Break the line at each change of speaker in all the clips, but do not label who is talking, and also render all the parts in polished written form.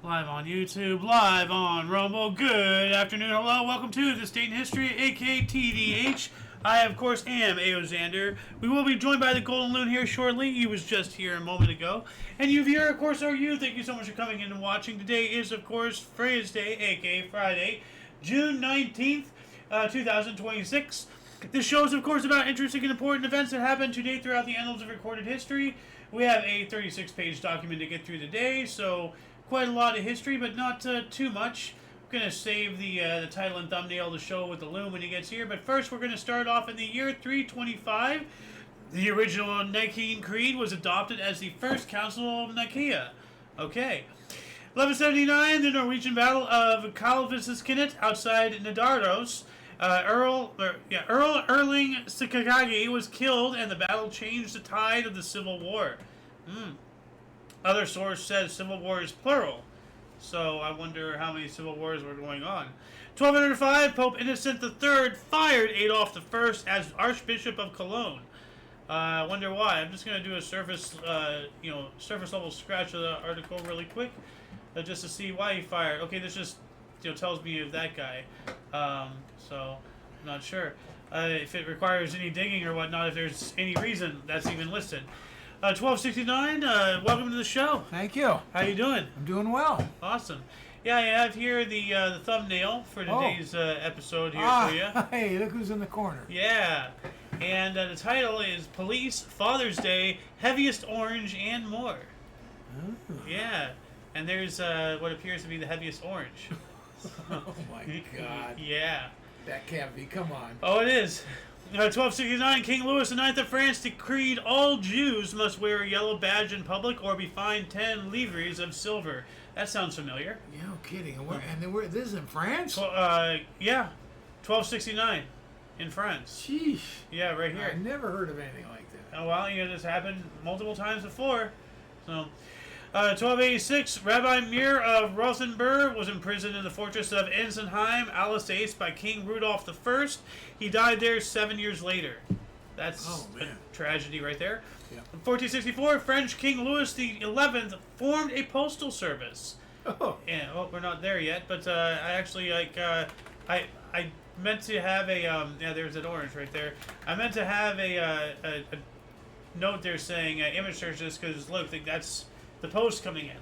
Live on YouTube, live on Rumble. Good afternoon, hello, welcome to This Date in History, aka TDH. I, of course, am A.O. Xander. We will be joined by the Golden Loon here shortly. He was just here a moment ago. And you here, of course, are you. Thank you so much for coming in and watching. Today is, of course, Friday, aka Friday, June 19th, 2026. This show is, of course, about interesting and important events that happened today throughout the annals of recorded history. We have a 36-page document to get through today, so quite a lot of history, but not too much. I'm going to save the title and thumbnail to show with the loom when he gets here, but first we're going to start off in the year 325. The original Nicene Creed was adopted as the First Council of Nicaea. Okay. 1179, the Norwegian Battle of Kalvskinnet outside Nidaros. Earl Erling Sikagagi was killed, and the battle changed the tide of the Civil War. Other source says Civil War is plural, so I wonder how many Civil Wars were going on. 1205, Pope Innocent III fired Adolf I as Archbishop of Cologne. I wonder why. I'm just going to do a surface level scratch of the article really quick, just to see why he fired. Okay, this just tells me of that guy. So I'm not sure if it requires any digging or whatnot. If there's any reason that's even listed. 1269. Welcome to the show.
Thank you.
How you doing?
I'm doing well.
Awesome. Yeah, I have here the thumbnail for today's episode here for you.
Hey, look who's in the corner.
Yeah. And the title is Police, Father's Day, Heaviest Orange, and More.
Oh.
Yeah. And there's what appears to be the heaviest orange.
Oh, my God.
Yeah.
That can't be. Come on.
Oh, it is. 1269, King Louis IX of France decreed all Jews must wear a yellow badge in public or be fined 10 livres of silver. That sounds familiar.
Yeah, no kidding. This is in France?
Yeah. 1269 in France.
Sheesh.
Yeah, right here.
I never heard of anything like that.
Oh, well, this happened multiple times before. So, 1286, Rabbi Mir of Rosenberg was imprisoned in the fortress of Ensenheim, Alsace, by King Rudolph I. He died there 7 years later. That's a tragedy right there.
Yeah.
In 1464, French King Louis XI formed a postal service.
Oh.
And we're not there yet, but I actually I meant to have a there's an orange right there. I meant to have a note there saying image search this because look, that's the post coming in.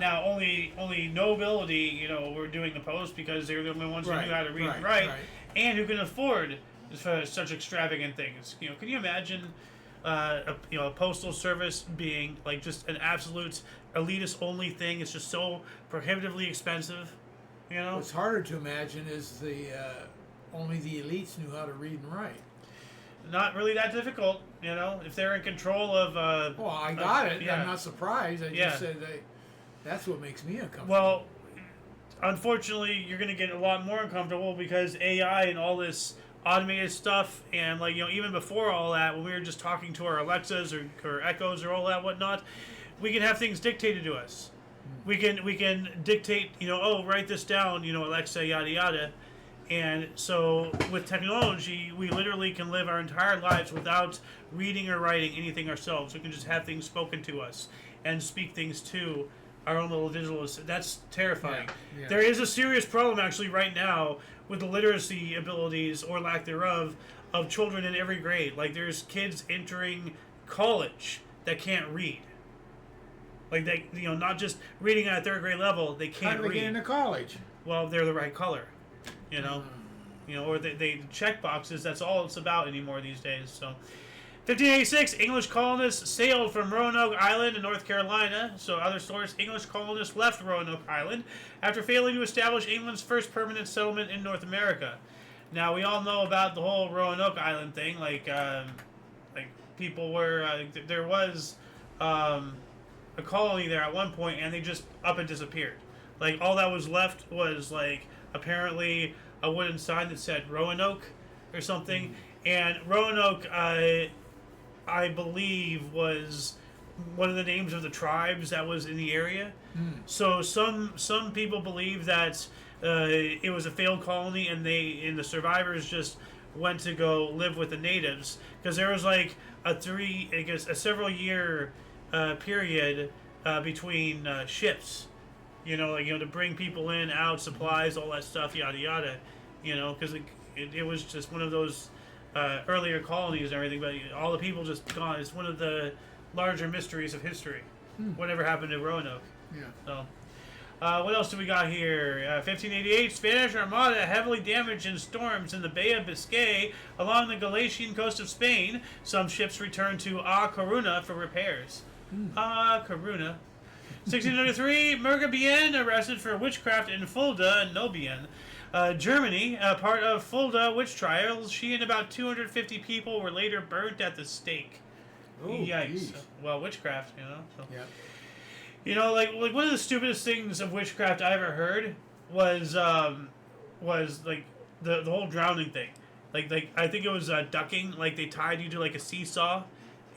Now only nobility were doing the post because they were the only ones who knew how to read and write, and who can afford such extravagant things. Can you imagine a postal service being like just an absolute elitist only thing? It's just so prohibitively expensive.
What's harder to imagine is the only the elites knew how to read and write.
Not really that difficult, if they're in control of...
well, I got it.
Yeah.
I'm not surprised. I just said that's what makes me uncomfortable.
Well, unfortunately, you're going to get a lot more uncomfortable because AI and all this automated stuff and, even before all that, when we were just talking to our Alexas or Echoes or all that whatnot, we can have things dictated to us. We can dictate, write this down, Alexa, yada, yada. And so with technology, we literally can live our entire lives without reading or writing anything ourselves. We can just have things spoken to us and speak things to our own little digital assistant. That's terrifying. Yeah. There is a serious problem actually right now with the literacy abilities or lack thereof of children in every grade. There's kids entering college that can't read. They, not just reading at third grade level, they can't read.
How do they get into college?
Well, they're the right color. Or they check boxes. That's all it's about anymore these days. So, 1586, English colonists sailed from Roanoke Island in North Carolina. So, other source, English colonists left Roanoke Island after failing to establish England's first permanent settlement in North America. Now, we all know about the whole Roanoke Island thing. People were there was a colony there at one point, and they just up and disappeared. All that was left was apparently a wooden sign that said Roanoke or something. And Roanoke, I believe, was one of the names of the tribes that was in the area. So some people believe that it was a failed colony, and the survivors just went to go live with the natives because there was a several year period between ships. To bring people in, out, supplies, all that stuff, yada yada. Because it was just one of those earlier colonies and everything, but all the people just gone. It's one of the larger mysteries of history. Whatever happened to Roanoke?
Yeah.
So. What else do we got here? 1588, Spanish Armada heavily damaged in storms in the Bay of Biscay along the Galician coast of Spain. Some ships returned to A Coruna for repairs. A Coruna. 1603, Murga Bien arrested for witchcraft in Fulda, Nobien. Germany, part of Fulda witch trials. She and about 250 people were later burnt at the stake.
Oh,
yikes.
geez.
Well, witchcraft, So.
Yeah.
Like one of the stupidest things of witchcraft I ever heard was like the whole drowning thing. Like I think it was ducking. Like they tied you to like a seesaw,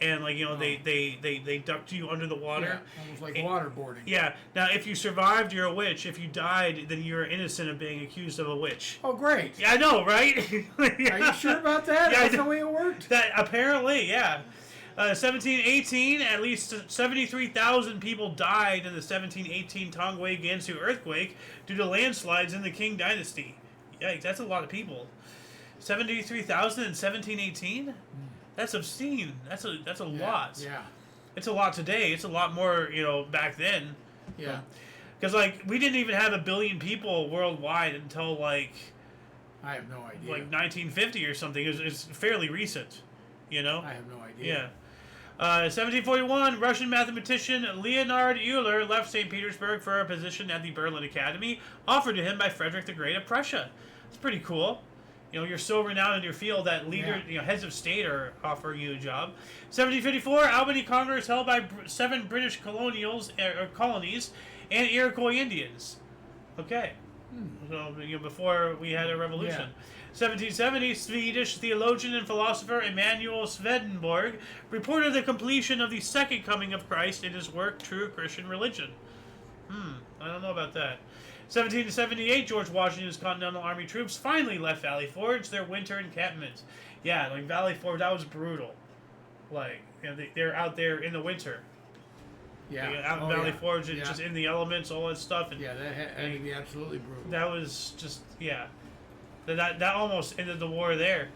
and they ducked you under the water.
Yeah, almost like waterboarding.
Yeah. Now, if you survived, you're a witch. If you died, then you're innocent of being accused of a witch.
Oh, great.
Yeah, I know, right?
Are you sure about that?
Yeah,
That's the way it worked?
That apparently, yeah. 1718, at least 73,000 people died in the 1718 Tongwei Gansu earthquake due to landslides in the Qing dynasty. Yikes, that's a lot of people. 73,000 in 1718? That's obscene. That's a lot.
Yeah.
It's a lot today. It's a lot more, back then.
Yeah.
Because, we didn't even have 1 billion people worldwide until,
I have no idea.
1950 or something. It's fairly recent,
I have no idea.
Yeah. 1741, Russian mathematician Leonard Euler left St. Petersburg for a position at the Berlin Academy, offered to him by Frederick the Great of Prussia. It's pretty cool. You're so renowned in your field that heads of state are offering you a job. 1754, Albany Congress held by 7 British colonies and Iroquois Indians. Okay. So, before we had a revolution.
Yeah.
1770, Swedish theologian and philosopher Emanuel Swedenborg reported the completion of the second coming of Christ in his work, True Christian Religion. I don't know about that. 1778, George Washington's Continental Army troops finally left Valley Forge, their winter encampment. Yeah, Valley Forge, that was brutal. They're out there in the winter.
Yeah.
Out in Valley Forge, just in the elements, all that stuff. And,
that had to be absolutely brutal.
That was just, That almost ended the war there.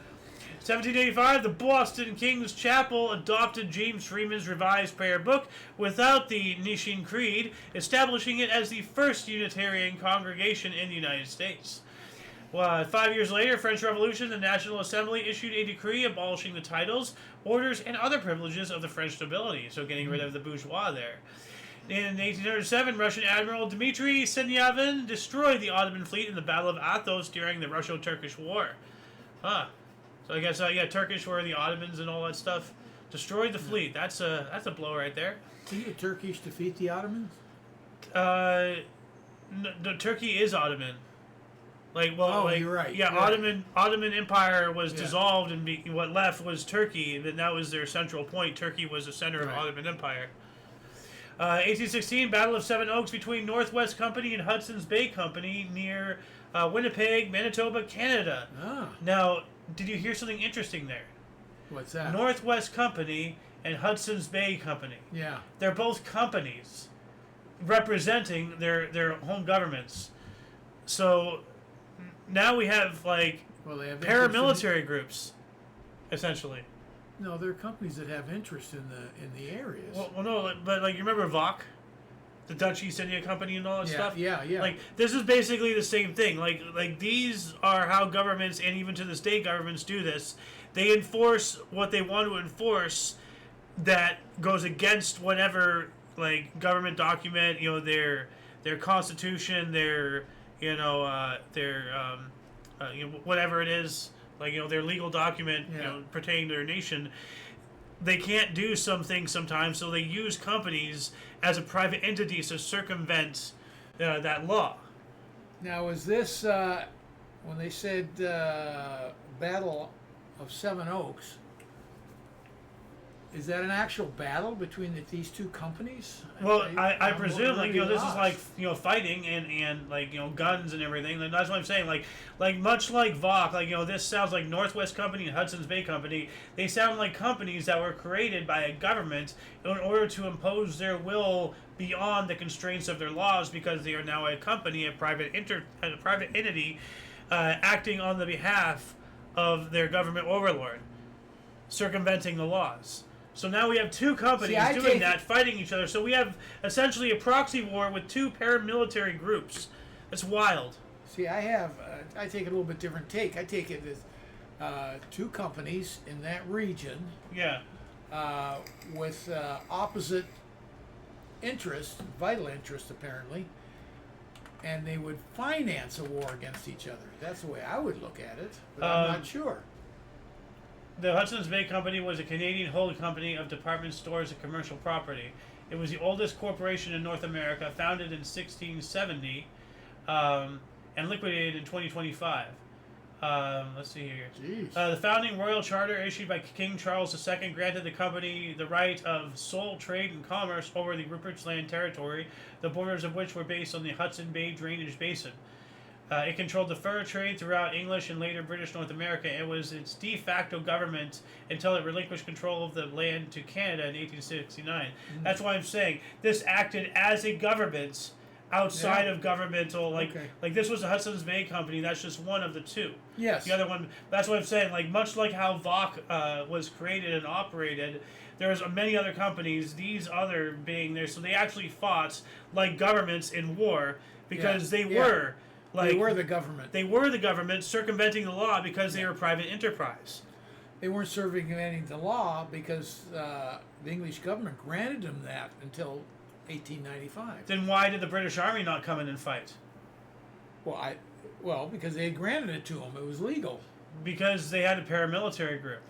1785, the Boston King's Chapel adopted James Freeman's revised prayer book without the Nicene Creed, establishing it as the first Unitarian congregation in the United States. 5 years later, French Revolution, the National Assembly issued a decree abolishing the titles, orders, and other privileges of the French nobility, so getting rid of the bourgeois there. In 1807, Russian Admiral Dmitry Senyavin destroyed the Ottoman fleet in the Battle of Athos during the Russo-Turkish War. So I guess, Turkish were the Ottomans and all that stuff. Destroyed the fleet. That's a blow right there.
Did the Turkish defeat the Ottomans?
The Turkey is Ottoman.
You're right.
Yeah,
You're
Ottoman Empire was dissolved, and what left was Turkey. And that was their central point. Turkey was the center of Ottoman Empire. 1816, Battle of Seven Oaks between Northwest Company and Hudson's Bay Company near Winnipeg, Manitoba, Canada. Now, did you hear something interesting there?
What's that?
Northwest Company and Hudson's Bay Company.
Yeah.
They're both companies representing their home governments. So now we have
they have
paramilitary groups, essentially.
No, they're companies that have interest in the areas.
Well, no, but you remember VOC, the Dutch East India Company and all that stuff.
Yeah.
This is basically the same thing. These are how governments, and even to this day, governments do this. They enforce what they want to enforce that goes against whatever government document, their constitution, their whatever it is. Their legal document, pertaining to their nation. They can't do some things sometimes, so they use companies as a private entity to circumvent that law.
Now, is this, when they said Battle of Seven Oaks, is that an actual battle between these two companies?
Well, I
I'm
presume, like, this is
lost.
like, fighting and like, guns and everything. And that's what I'm saying. Like much like Vok, like, this sounds like Northwest Company and Hudson's Bay Company. They sound like companies that were created by a government in order to impose their will beyond the constraints of their laws, because they are now a company, a private entity, acting on the behalf of their government overlord, circumventing the laws. So now we have two companies doing that, fighting each other. So we have essentially a proxy war with two paramilitary groups. It's wild.
See, I take a little bit different take. I take it as two companies in that region.
Yeah.
With opposite interests, vital interests apparently, and they would finance a war against each other. That's the way I would look at it, but I'm not sure.
The Hudson's Bay Company was a Canadian holding company of department stores and commercial property. It was the oldest corporation in North America, founded in 1670, and liquidated in 2025. Let's see here. The founding royal charter issued by King Charles II granted the company the right of sole trade and commerce over the Rupert's Land territory, the borders of which were based on the Hudson Bay drainage basin. It controlled the fur trade throughout English and later British North America. It was its de facto government until it relinquished control of the land to Canada in 1869. That's why I'm saying this acted as a government outside of governmental, like this was the Hudson's Bay Company. That's just one of the two.
Yes.
The other one. That's what I'm saying. Like much like how Vok was created and operated, there's many other companies. These other being there, so they actually fought like governments in war because they were. Like,
they were the government.
They were the government circumventing the law because they were a private enterprise.
They weren't circumventing the law because the English government granted them that until 1895.
Then why did the British Army not come in and fight?
Well, because they had granted it to them. It was legal.
Because they had a paramilitary group.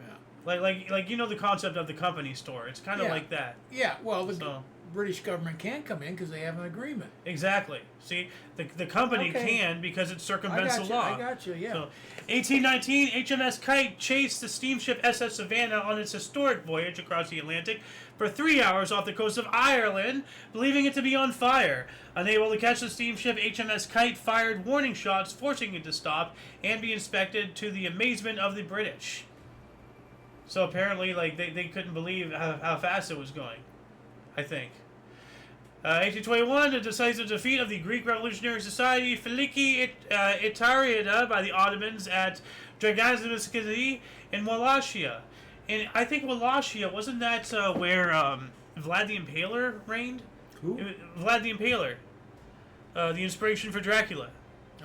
Yeah.
Like the concept of the company store. It's kind of like that.
Yeah. Well, the British government can't come in because they have an agreement.
Exactly. See, the company can because it circumvents the law.
I got you, yeah.
So, 1819, HMS Kite chased the steamship SS Savannah on its historic voyage across the Atlantic for 3 hours off the coast of Ireland, believing it to be on fire. Unable to catch the steamship, HMS Kite fired warning shots, forcing it to stop and be inspected to the amazement of the British. So apparently, like, they couldn't believe how fast it was going, I think. 1821, the decisive defeat of the Greek Revolutionary Society Filiki Itariada by the Ottomans at Dragazimiskidi in Wallachia. And I think Wallachia, wasn't that where Vlad the Impaler reigned?
Who?
Vlad the Impaler. The inspiration for Dracula.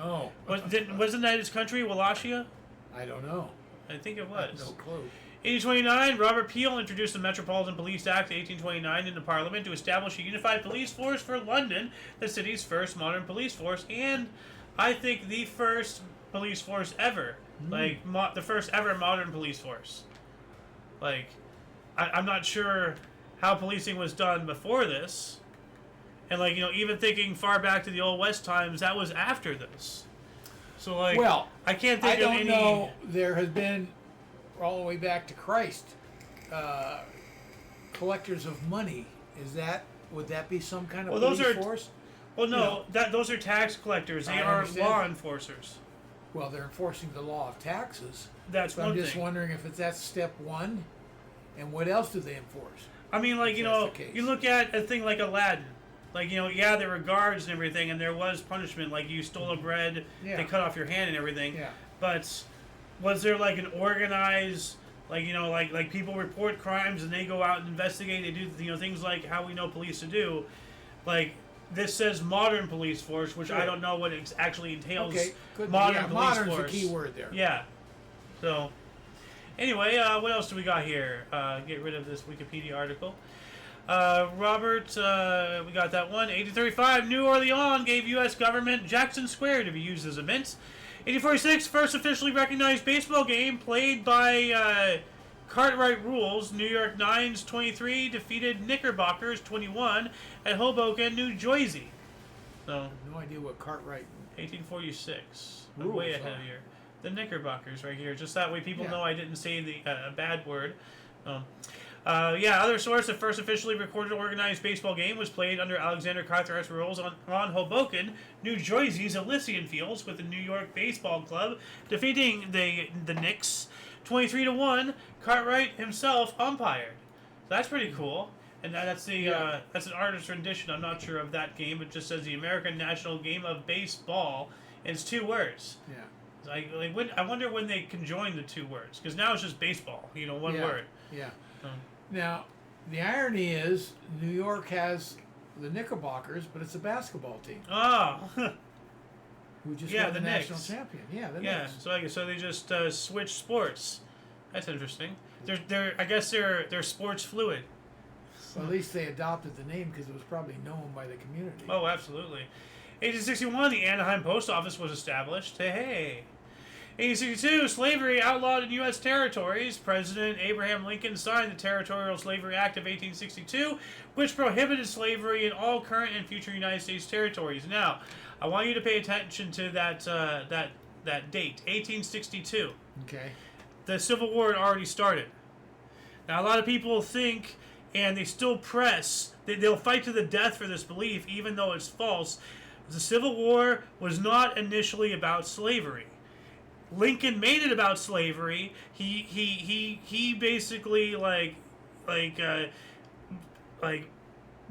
Oh.
Wasn't that his country, Wallachia?
I don't know.
I think it was.
No clue.
1829, Robert Peel introduced the Metropolitan Police Act 1829 into Parliament to establish a unified police force for London, the city's first modern police force, and I think the first police force ever. Like, the first ever modern police force. Like, I'm not sure how policing was done before this. And, like, even thinking far back to the Old West times, that was after this. So, like,
well,
I can't think of any...
I don't know. There has been... all the way back to Christ, collectors of money. Would that be some kind of police force?
Well, no, those are tax collectors. They are law enforcers.
Well, they're enforcing the law of taxes.
That's one thing.
I'm just wondering if that's step one, and what else do they enforce?
I mean, like, you look at a thing like Aladdin. Like, there were guards and everything, and there was punishment. Like, you stole a bread, they cut off your hand and everything.
Yeah.
But was there like an organized, like like people report crimes and they go out and investigate? They do things like how we know police to do. Like this says modern police force, which I don't know what it actually entails.
Okay,
modern police
modern's
force.
the key word there.
Yeah. So anyway, what else do we got here? Get rid of this Wikipedia article. Robert, we got that one. 1835, New Orleans gave U.S. government Jackson Square to be used as a mint. 1846, first officially recognized baseball game played by Cartwright rules. New York Nines 23 defeated Knickerbockers 21 at Hoboken, New Jersey. So
no idea what Cartwright.
1846. I'm way ahead of here. The Knickerbockers right here. Just that way people know I didn't say the bad word. Yeah, other source, the first officially recorded organized baseball game was played under Alexander Cartwright's rules on Hoboken, New Jersey's Elysian Fields, with the New York Baseball Club defeating the Knicks 23-1. Cartwright himself umpired. So that's pretty cool. And that's that's an artist's rendition. I'm not sure of that game. It just says the American National Game of Baseball. And it's 2 words.
Yeah.
I wonder when they conjoin the 2 words, because now it's just baseball. One word.
Yeah. Now, the irony is, New York has the Knickerbockers, but it's a basketball team.
Oh.
Who just
Yeah,
won the
the
national
Knicks.
champion. Yeah, the
Yeah.
Knicks.
So they just switched sports. That's interesting. I guess they're sports fluid.
Well, at least they adopted the name because it was probably known by the community.
Oh, absolutely. 1861, the Anaheim Post Office was established. Hey. 1862, slavery outlawed in U.S. territories. President Abraham Lincoln signed the Territorial Slavery Act of 1862, which prohibited slavery in all current and future United States territories. Now, I want you to pay attention to that date, 1862.
Okay.
The Civil War had already started. Now, a lot of people think, and they still press, they'll fight to the death for this belief, even though it's false. The Civil War was not initially about slavery. Lincoln made it about slavery. He basically like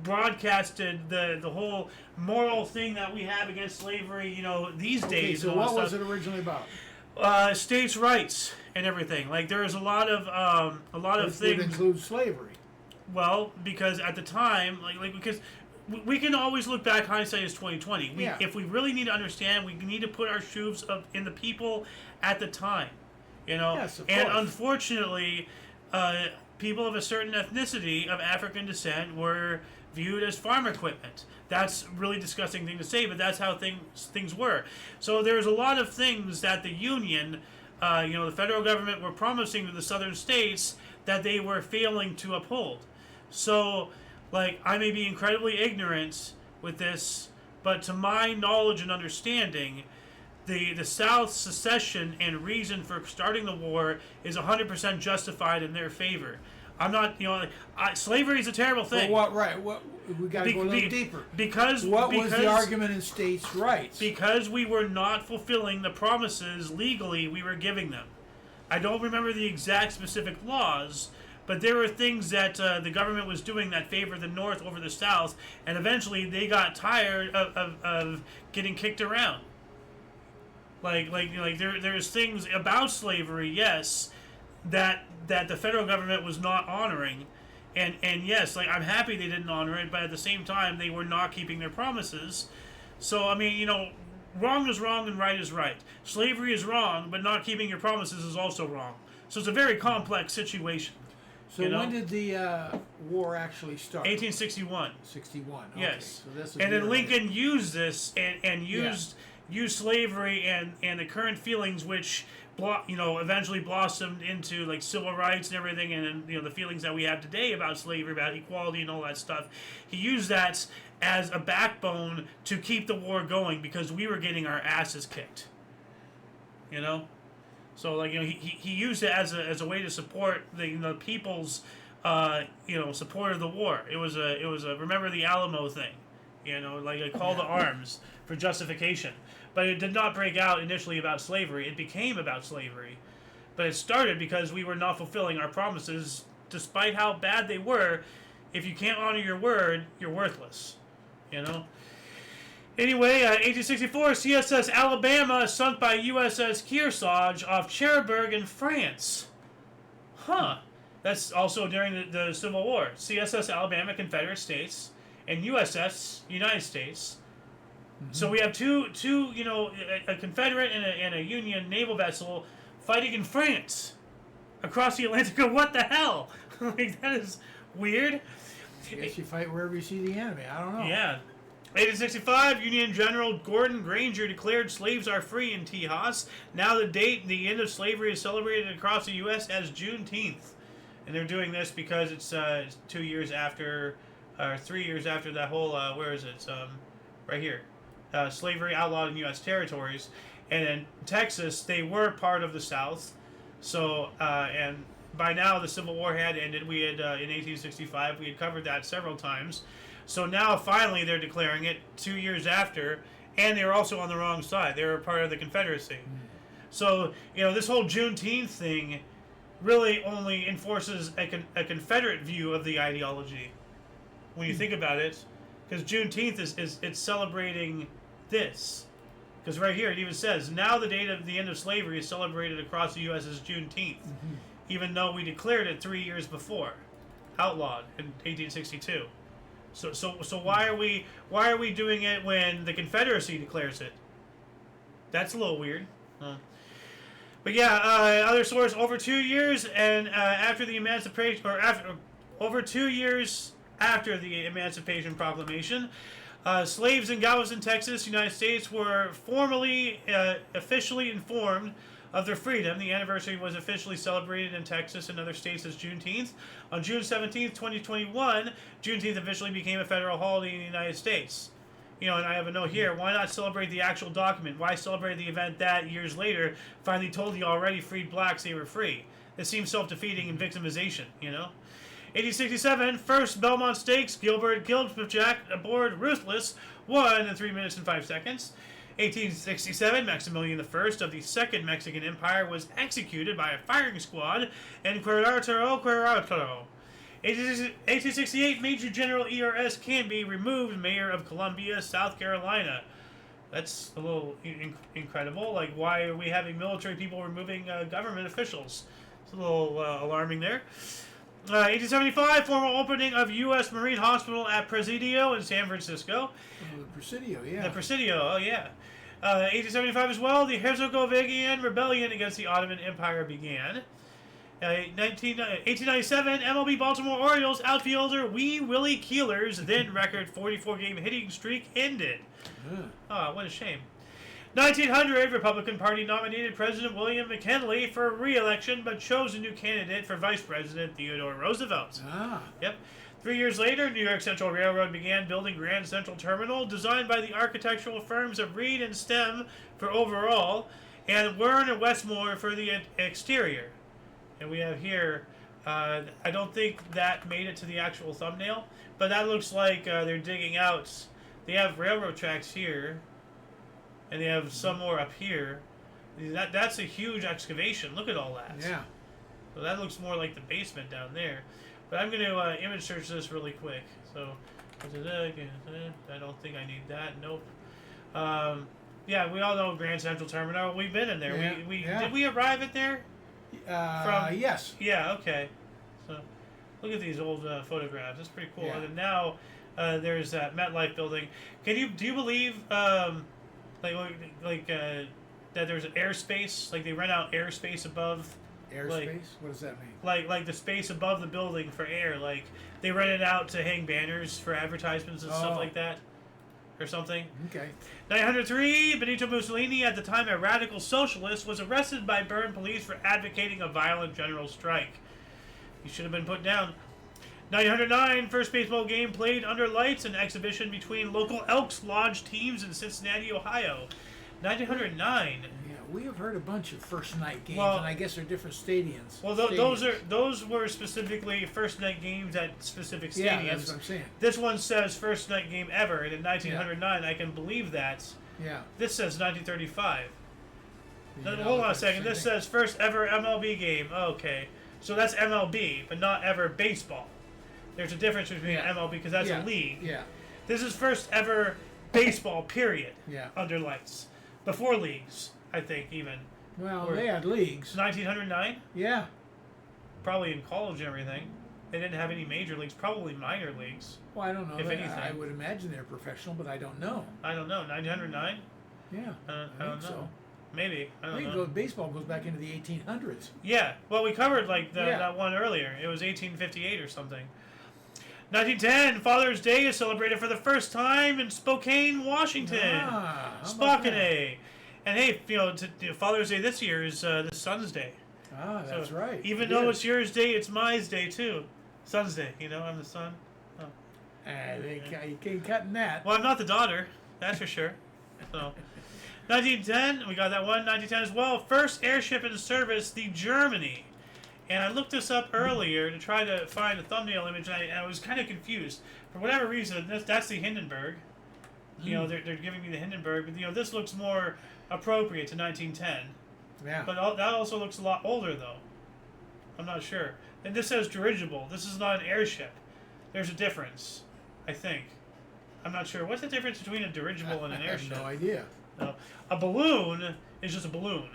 broadcasted the whole moral thing that we have against slavery, these days.
So what was it originally about?
States' rights and everything. Like there is a lot of
Which
things.
would include slavery.
Well, because at the time, because we can always look back. Hindsight is 20/20.
Yeah.
If we really need to understand, we need to put our shoes in the people at the time.
Yes, of
And
course.
unfortunately, people of a certain ethnicity of African descent were viewed as farm equipment. That's a really disgusting thing to say, but that's how things were. So there's a lot of things that the Union, the federal government were promising to the southern states that they were failing to uphold. So, I may be incredibly ignorant with this, but to my knowledge and understanding, the South's secession and reason for starting the war is 100% justified in their favor. I'm not, slavery is a terrible thing.
Well, what we got to go a little deeper.
Because
was the argument in states' rights?
Because we were not fulfilling the promises legally we were giving them. I don't remember the exact specific laws, but there were things that the government was doing that favored the North over the South, and eventually they got tired of getting kicked around. There's things about slavery, yes, that the federal government was not honoring, and yes, I'm happy they didn't honor it, but at the same time they were not keeping their promises. So wrong is wrong and right is right. Slavery is wrong, but not keeping your promises is also wrong. So it's a very complex situation.
So when did the war actually start?
1861.
61. Okay.
Yes.
So this is
And then
year
Lincoln
later.
used this and used slavery and the current feelings which eventually blossomed into civil rights and everything, and the feelings that we have today about slavery, about equality and all that stuff. He used that as a backbone to keep the war going because we were getting our asses kicked. So he used it as a way to support the people's support of the war. It was a remember the Alamo thing, a call to arms for justification. But it did not break out initially about slavery. It became about slavery, but it started because we were not fulfilling our promises, despite how bad they were. If you can't honor your word, you're worthless. Anyway, 1864, CSS Alabama sunk by USS Kearsarge off Cherbourg in France. Huh. That's also during the Civil War. CSS Alabama, Confederate States, and USS United States. Mm-hmm. So we have two a Confederate and a Union naval vessel fighting in France across the Atlantic. What the hell? That is weird.
I guess you fight wherever you see the enemy. I don't know.
Yeah. 1865, Union General Gordon Granger declared slaves are free in Tejas. Now the end of slavery is celebrated across the U.S. as Juneteenth. And they're doing this because it's 2 years after, or 3 years after that whole, where is it? It's, right here. Slavery outlawed in U.S. territories. And in Texas, they were part of the South. So, and by now the Civil War had ended. We had in 1865. We had covered that several times. So now finally they're declaring it 2 years after, and they were also on the wrong side. They were part of the Confederacy. So this whole Juneteenth thing really only enforces a Confederate view of the ideology. When you think about it, because Juneteenth is it's celebrating this. Because right here it even says, now the date of the end of slavery is celebrated across the U.S. as Juneteenth, even though we declared it 3 years before, outlawed in 1862. So why are we doing it when the Confederacy declares it? That's a little weird. But yeah, other source, over 2 years and after the Emancipation, or after over 2 years after the Emancipation Proclamation, slaves in Galveston, Texas, United States, were formally, officially informed of their freedom. The anniversary was officially celebrated in Texas and other states as Juneteenth. On June 17th, 2021, Juneteenth officially became a federal holiday in the United States. And I have a note here. Why not celebrate the actual document? Why celebrate the event that, years later, finally told the already freed blacks they were free? It seems self-defeating and victimization, 1867, first Belmont Stakes, Gilbert Gilpjack aboard Ruthless, won in 3 minutes and 5 seconds. 1867, Maximilian I of the Second Mexican Empire was executed by a firing squad in Querétaro. 1868, Major General E.R.S. Canby removed mayor of Columbia, South Carolina. That's a little incredible. Like, why are we having military people removing government officials? It's a little alarming there. 1875, formal opening of U.S. Marine Hospital at Presidio in San Francisco.
Oh, the Presidio, yeah.
The Presidio, oh yeah. 1875 as well, the Herzegovinian rebellion against the Ottoman Empire began. 1897, MLB Baltimore Orioles outfielder Wee Willie Keeler's then record 44-game hitting streak ended. Oh, what a shame. 1900, Republican Party nominated President William McKinley for re-election, but chose a new candidate for Vice President Theodore Roosevelt. Yep. 3 years later, New York Central Railroad began building Grand Central Terminal, designed by the architectural firms of Reed and Stem for overall, and Wern and Westmore for the exterior. And we have here, I don't think that made it to the actual thumbnail, but that looks like they're digging out. They have railroad tracks here, and they have some more up here. That's a huge excavation. Look at all that.
Yeah.
So that looks more like the basement down there. But I'm going to image search this really quick. So, I don't think I need that. Nope. Yeah, we all know Grand Central Terminal. We've been in there.
Yeah.
Did we arrive at there?
Yes.
Yeah, okay. So, look at these old photographs. That's pretty cool.
Yeah.
And then now there's that MetLife building. Do you believe that there's an airspace? Like they rent out airspace above.
Airspace? What does that mean?
Like the space above the building for air. Like they rent it out to hang banners for advertisements and stuff like that. Or something.
Okay.
903, Benito Mussolini, at the time a radical socialist, was arrested by Bern police for advocating a violent general strike. He should have been put down. 909, first baseball game played under lights, an exhibition between local Elks Lodge teams in Cincinnati, Ohio. 1909.
Yeah, we have heard a bunch of first night games,
Well,
and I guess they're different stadiums.
Well, those were specifically first night games at specific stadiums.
Yeah, that's what I'm saying.
This one says first night game ever, and in 1909, I can believe that.
Yeah.
This says 1935.
Yeah,
Hold on a second. This says first ever MLB game. Okay, so that's MLB, but not ever baseball. There's a difference between MLB because that's a league.
Yeah.
This is first ever baseball. Period.
Yeah.
Under lights, before leagues, I think even.
Well, they had leagues.
1909.
Yeah.
Probably in college and everything. They didn't have any major leagues. Probably minor leagues.
Well, I don't know.
If anything.
I would imagine they're professional, but I don't know.
I don't know. 1909.
Yeah.
I don't know.
So.
Maybe. I don't know.
Baseball goes back into the 1800s.
Yeah. Well, we covered that one earlier. It was 1858 or something. 1910, Father's Day is celebrated for the first time in Spokane, Washington. Spokane. And hey, Father's Day this year is the Son's Day.
That's right.
Even though it's yours day, it's my day too. Son's Day. I'm the son. Oh.
You can't cut that.
Well, I'm not the daughter. That's for sure. So, 1910, we got that one. 1910 as well. First airship in service, the Germany. And I looked this up earlier to try to find a thumbnail image, and I was kind of confused. For whatever reason, that's the Hindenburg. You know, they're giving me the Hindenburg, but, you know, this looks more appropriate to 1910.
Yeah.
But that also looks a lot older, though. I'm not sure. And this says dirigible. This is not an airship. There's a difference, I think. I'm not sure. What's the difference between a dirigible and an airship?
I have no idea.
No. A balloon is just a balloon,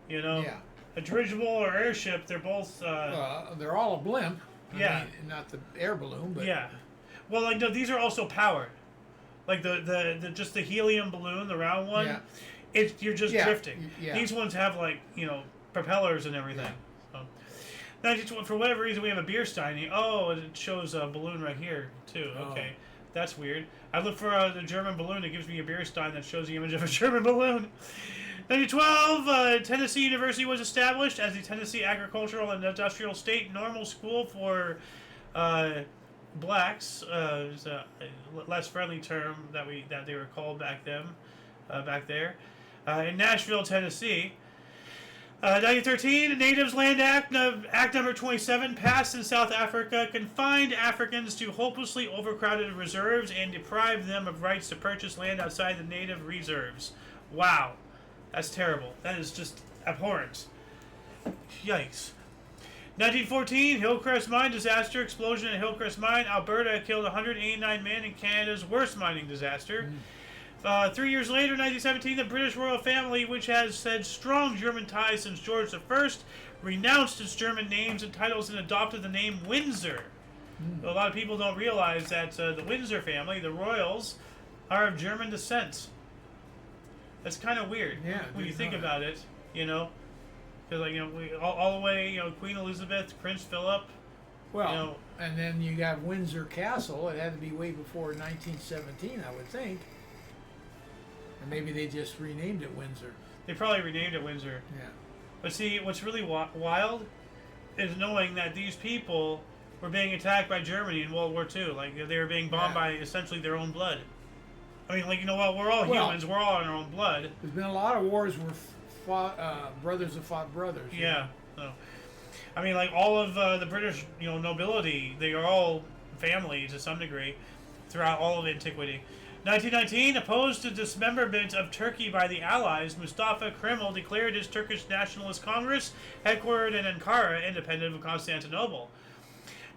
you know?
Yeah.
A dirigible or airship, they're both...
They're all a blimp. I mean, not the air balloon, but...
Yeah. Well, like, no, these are also powered. Like, the just the helium balloon, the round one,
Yeah.
you're just drifting.
Yeah.
These ones have, like, you know, propellers and everything.
Yeah.
So. Now, for whatever reason, we have a beer stein. Oh, it shows a balloon right here, too.
Oh.
Okay. That's weird. I look for the German balloon. It gives me a beer stein that shows the image of a German balloon. 1912, Tennessee University was established as the Tennessee Agricultural and Industrial State Normal School for blacks. It's a less friendly term that they were called back there. In Nashville, Tennessee. 1913, Natives Land Act, Act number 27, passed in South Africa, confined Africans to hopelessly overcrowded reserves and deprived them of rights to purchase land outside the native reserves. Wow. That's terrible. That is just abhorrent. Yikes. 1914, Hillcrest Mine disaster. Explosion at Hillcrest Mine, Alberta, killed 189 men in Canada's worst mining disaster. 3 years later, 1917, the British royal family, which has had strong German ties since George I, renounced its German names and titles and adopted the name Windsor. A lot of people don't realize that the Windsor family, the royals, are of German descent. That's kind of weird when you think about it, you know, because, like, you know, all the way, you know, Queen Elizabeth, Prince Philip.
Well,
you know,
and then you got Windsor Castle. It had to be way before 1917, I would think. And maybe they just renamed it Windsor.
They probably renamed it Windsor.
Yeah.
But see, what's really wild is knowing that these people were being attacked by Germany in World War II. Like, they were being bombed by essentially their own blood. I mean, like, you know what? We're all humans. We're all in our own blood.
There's been a lot of wars where brothers have fought brothers.
Yeah. So, I mean, like, all of the British, you know, nobility, they are all family to some degree throughout all of antiquity. 1919, opposed to dismemberment of Turkey by the Allies, Mustafa Kemal declared his Turkish Nationalist Congress, headquartered in Ankara, independent of Constantinople.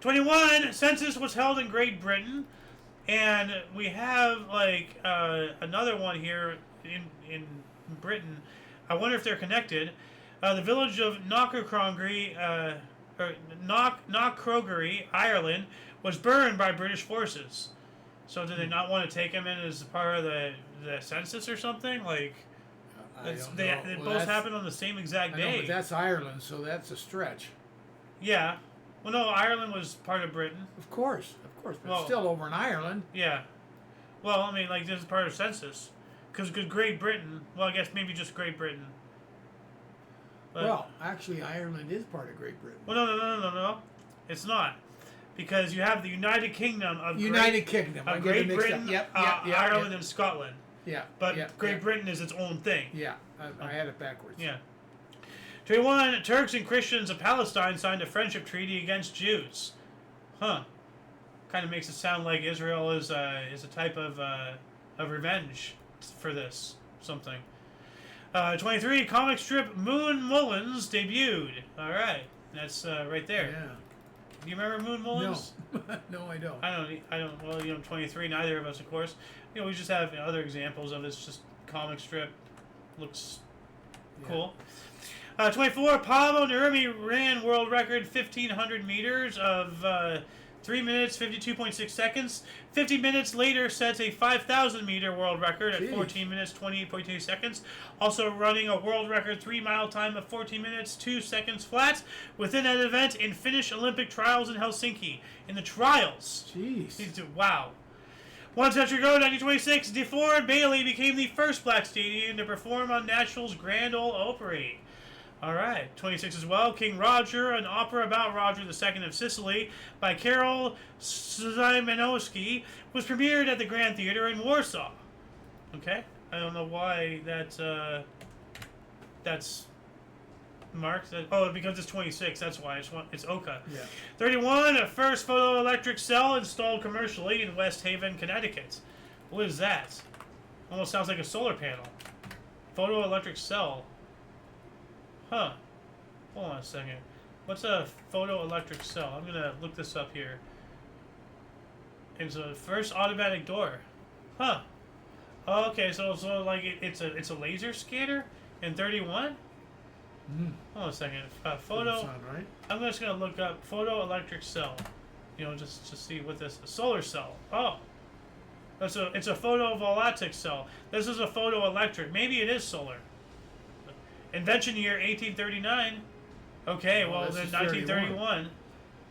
21, census was held in Great Britain, and we have, like, another one here in Britain. I wonder if they're connected. The village of Knockcrogery, Ireland, was burned by British forces. So did they not want to take him in as part of the census or something? Like, they both happened on the same exact day.
But that's Ireland, so that's a stretch.
Yeah. Well, no, Ireland was part of Britain.
Of course. But it's still over in Ireland.
Yeah. Well, I mean, like, this is part of census. Because Great Britain, well, I guess maybe just Great Britain. But,
well, actually, Ireland is part of Great Britain.
Well, no. It's not. Because you have the United Kingdom of
Great
Britain, Ireland, and Scotland.
Yeah.
But Great Britain is its own thing.
Yeah, I had it backwards.
Yeah. 21, Turks and Christians of Palestine signed a friendship treaty against Jews. Huh. Kind of makes it sound like Israel is a type of revenge for this something. 23, comic strip Moon Mullins debuted. All right, that's right there.
Yeah.
Do you remember Moon Mullins?
No, no, I don't.
I don't. Well, you know, 23. Neither of us, of course. You know, we just have other examples of this. Just comic strip. Looks cool. 24. Pablo Nurmi ran world record 1,500 meters of 3 minutes 52.6 seconds. 50 minutes later sets a 5,000 meter world record at 14 minutes 28.2 seconds. Also running a world record 3-mile time of 14 minutes 2 seconds flat within that event in Finnish Olympic trials in Helsinki. In the trials.
Jeez.
Wow. 1 century ago, 1926, DeFord Bailey became the first black stadium to perform on Nashville's Grand Ole Opry. Alright, 26 as well. King Roger, an opera about Roger II of Sicily by Karol Szymanowski, was premiered at the Grand Theater in Warsaw. Okay, I don't know why that's mark. Oh, because it's 26. That's why it's Oka.
Yeah.
31. A first photoelectric cell installed commercially in West Haven, Connecticut. What is that? Almost sounds like a solar panel. Photoelectric cell. Huh. Hold on a second. What's a photoelectric cell? I'm gonna look this up here. It's a first automatic door. Huh. Oh, okay, so like it's a laser scanner in 31. Hold on a second. Photo.
Sound right?
I'm just gonna look up photoelectric cell. You know, just to see what this solar cell. Oh. It's a photovoltaic cell. This is a photoelectric. Maybe it is solar. Invention year 1839. Okay, well then 1931.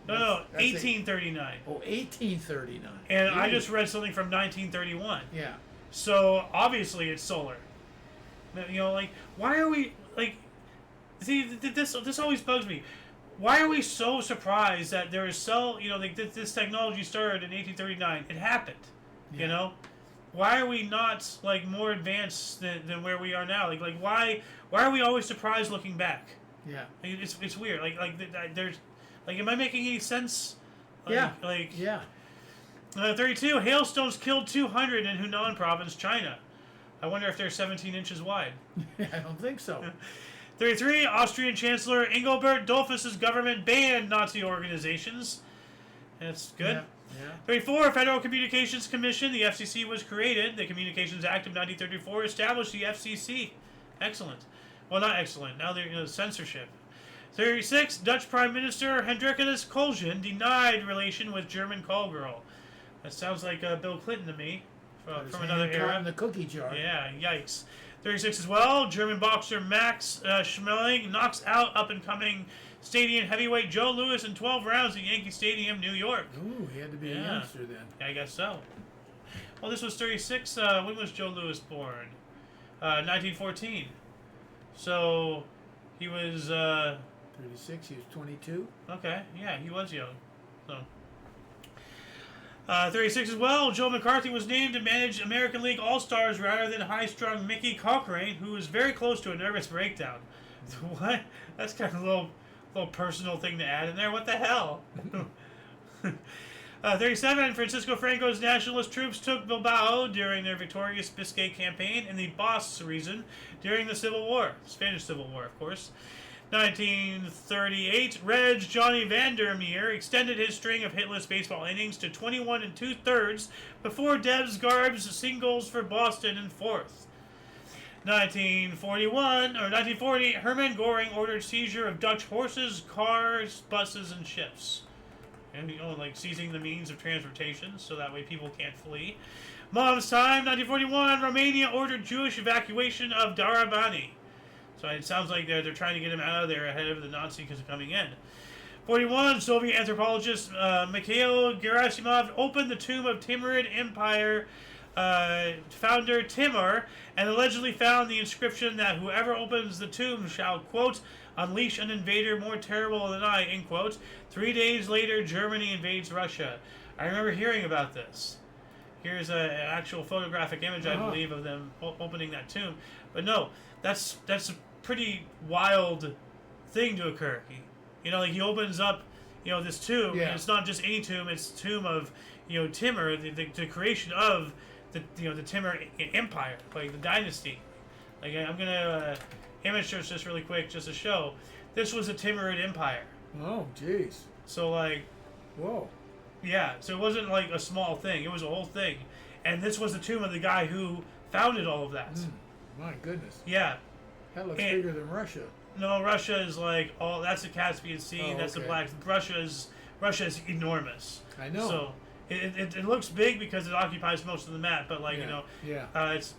No,
That's
1839.
Oh, 1839.
And I just read something from 1931.
Yeah.
So obviously it's solar. You know, like why are we like? See, this always bugs me. Why are we so surprised that there is like this technology started in 1839? It happened.
Yeah.
You know, why are we not like more advanced than where we are now? Like why are we always surprised looking back?
Yeah.
It's weird. There's am I making any sense?
Yeah.
32 hailstones killed 200 in Hunan province, China. I wonder if they're 17 inches wide.
I don't think so.
33 Austrian Chancellor Engelbert Dollfuss's government banned Nazi organizations. That's good.
Yeah.
34 Federal Communications Commission, the FCC was created. The Communications Act of 1934 established the FCC. Excellent. Well, not excellent. Now they're censorship. 36 Dutch Prime Minister Hendrikus Koolhaas denied relation with German call girl. That sounds like Bill Clinton to me from another era.
In the cookie jar.
Yeah, yikes. 36 as well. German boxer Max Schmeling knocks out up-and-coming stadium heavyweight Joe Louis in 12 rounds at Yankee Stadium, New York.
Ooh, he had to be a youngster then.
I guess so. Well, this was 36. When was Joe Louis born? 1914. So, he was...
36, he was 22.
Okay, yeah, he was young. So... 36 as well. Joe McCarthy was named to manage American League All-Stars rather than high-strung Mickey Cochrane, who was very close to a nervous breakdown. What? That's kind of a little personal thing to add in there. What the hell? 37. Francisco Franco's nationalist troops took Bilbao during their victorious Biscay campaign in the Bosse region during the Civil War. Spanish Civil War, of course. 1938, Reg Johnny Vandermeer extended his string of hitless baseball innings to 21 2/3 before Debs Garb's singles for Boston in fourth. 1940, Hermann Goring ordered seizure of Dutch horses, cars, buses, and ships. And, like seizing the means of transportation so that way people can't flee. Mom's time, 1941, Romania ordered Jewish evacuation of Darabani. So it sounds like they're trying to get him out of there ahead of the Nazis coming in. 41, Soviet anthropologist Mikhail Gerasimov opened the tomb of Timurid Empire founder Timur and allegedly found the inscription that whoever opens the tomb shall, quote, unleash an invader more terrible than I, end quote. 3 days later, Germany invades Russia. I remember hearing about this. Here's an actual photographic image, I believe, of them opening that tomb. But no, that's a pretty wild thing to occur. Like he opens up, this tomb.
Yeah.
And it's not just any tomb; it's the tomb of, Timur, the creation of the Timur Empire, like the dynasty. Like I'm gonna image search this really quick just to show. This was a Timurid Empire.
Oh, jeez.
So like,
whoa.
Yeah. So it wasn't like a small thing; it was a whole thing. And this was the tomb of the guy who founded all of that.
My goodness.
Yeah.
That looks bigger than Russia.
No, Russia is like that's the Caspian Sea. That's the Black. Russia is enormous.
I know.
So it looks big because it occupies most of the map, but it's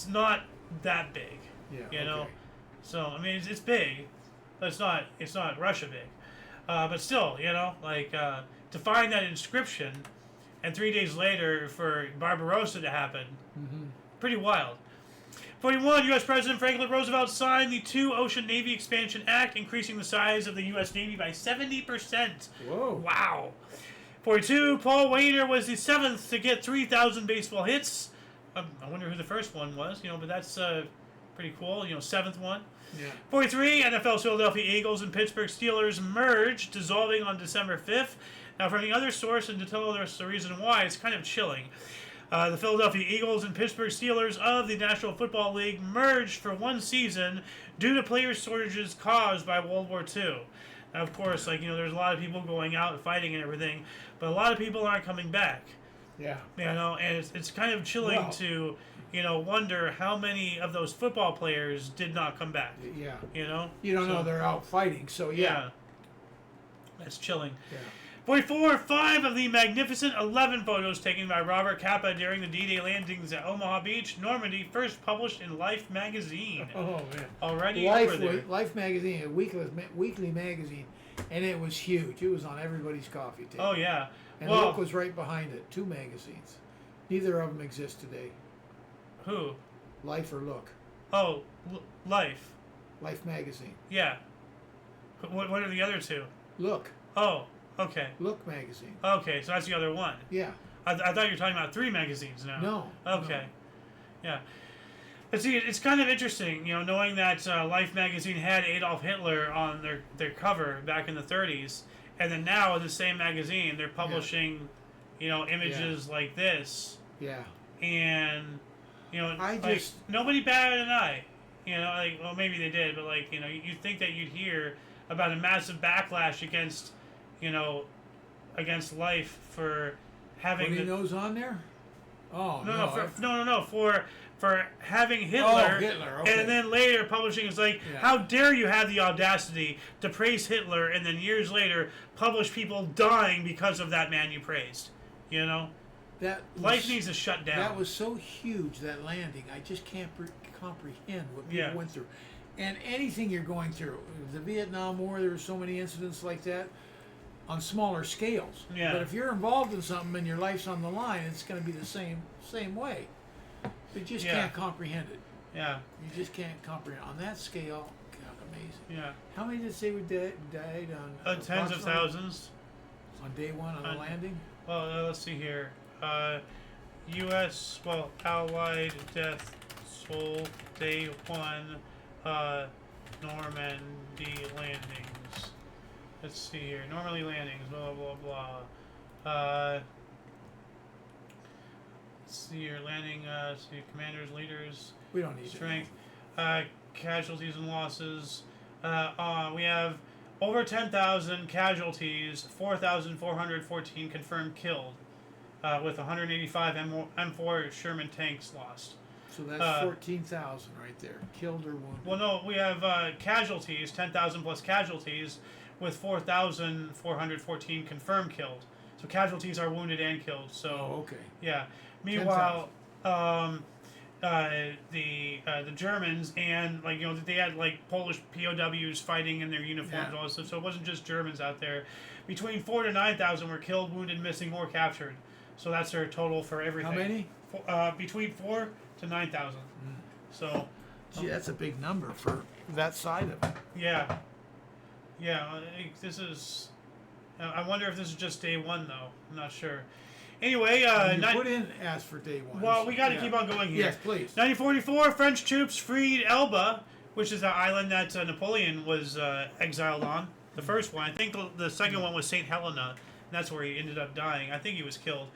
not that big.
Yeah.
So I mean it's big, but it's not Russia big. But still, to find that inscription, and 3 days later for Barbarossa to happen, pretty wild. 41, U.S. President Franklin Roosevelt signed the Two-Ocean Navy Expansion Act, increasing the size of the U.S. Navy by 70%.
Whoa.
Wow. 42, Paul Wainer was the 7th to get 3,000 baseball hits. I wonder who the first one was, but that's Pretty cool. 7th one.
Yeah.
43, NFL's Philadelphia Eagles and Pittsburgh Steelers merged, dissolving on December 5th. Now, from the other source, and to tell us the reason why, it's kind of chilling. The Philadelphia Eagles and Pittsburgh Steelers of the National Football League merged for one season due to player shortages caused by World War II. Now, of course, there's a lot of people going out and fighting and everything, but a lot of people aren't coming back.
Yeah.
And it's kind of chilling to, wonder how many of those football players did not come back.
Yeah.
You
don't know they're out fighting, so yeah.
That's chilling.
Yeah.
44, 5 of the magnificent 11 photos taken by Robert Capa during the D-Day landings at Omaha Beach, Normandy, first published in Life magazine.
Oh, man.
Already over there.
Life magazine, a weekly magazine, and it was huge. It was on everybody's coffee table.
Oh, yeah.
And Look was right behind it. 2 magazines. Neither of them exist today.
Who?
Life or Look?
Oh, Life.
Life magazine.
Yeah. What are the other 2?
Look.
Oh, okay.
Look magazine.
Okay, so that's the other one.
Yeah.
I thought you were talking about 3 magazines now.
No.
Okay. No. Yeah. But see, it's kind of interesting, knowing that Life magazine had Adolf Hitler on their cover back in the 30s, and then now in the same magazine they're publishing, images like this.
Yeah.
And,
I just
nobody batted an eye. Well, maybe they did, but you'd think that you'd hear about a massive backlash against, against Life for having
putting those on there. Oh
no! For having Hitler,
okay.
And then later publishing is how dare you have the audacity to praise Hitler and then years later publish people dying because of that man you praised, Life needs to shut down.
That was so huge, that landing. I just can't comprehend what people went through. And anything you're going through, the Vietnam War, there were so many incidents like that on smaller scales.
Yeah.
But if you're involved in something and your life's on the line, it's going to be the same way. You just can't comprehend it.
Yeah.
You just can't comprehend. On that scale, God, amazing.
Yeah.
How many did it say we died on?
Tens of thousands.
On day one on the landing?
Well, let's see here. U.S. Allied death toll day 1, Normandy landings. Let's see here. Normandy landings. Blah blah blah. Let's see here. Landing. See commanders, leaders.
We don't need
strength. Casualties and losses. We have over 10,000 casualties. 4,414 confirmed killed. With 185 M4 Sherman tanks lost.
So that's 14,000 right there, killed or wounded.
Well, no, we have casualties, 10,000 plus casualties, with 4,414 confirmed killed. So casualties are wounded and killed. So
okay.
Yeah. Meanwhile, the Germans and they had Polish POWs fighting in their uniforms and all this stuff. So it wasn't just Germans out there. Between 4,000 to 9,000 were killed, wounded, missing, or captured. So that's their total for everything.
How many?
Between 4,000 to 9,000. So.
Gee, that's a big number for that side of it.
Yeah. Yeah. This is. I wonder if this is just day 1 though. I'm not sure. Anyway,
you put in as for day 1.
Well, we got to keep on going here.
Yes, please.
1944, French troops freed Elba, which is the island that Napoleon was exiled on. The first one. I think the second one was St. Helena. That's where he ended up dying. I think he was killed.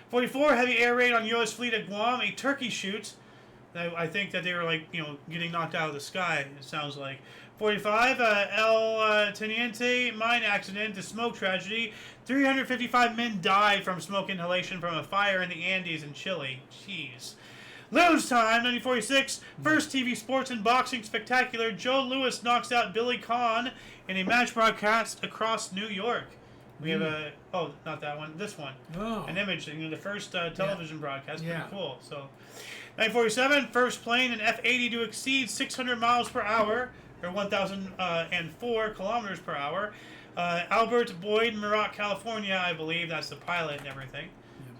44, heavy air raid on U.S. fleet at Guam. A turkey shoot. I think that they were getting knocked out of the sky. It sounds like. 45, El Teniente mine accident. The smoke tragedy. 355 men died from smoke inhalation from a fire in the Andes in Chile. Jeez. Lose time. 1946. First TV sports and boxing spectacular. Joe Louis knocks out Billy Conn in a match broadcast across New York. We have not that one, this one.
Oh.
An image, the first television broadcast. Pretty cool. So, 1947, first plane, an F-80 to exceed 600 miles per hour, or 1,004 kilometers per hour. Albert Boyd, Murat, California, I believe. That's the pilot and everything.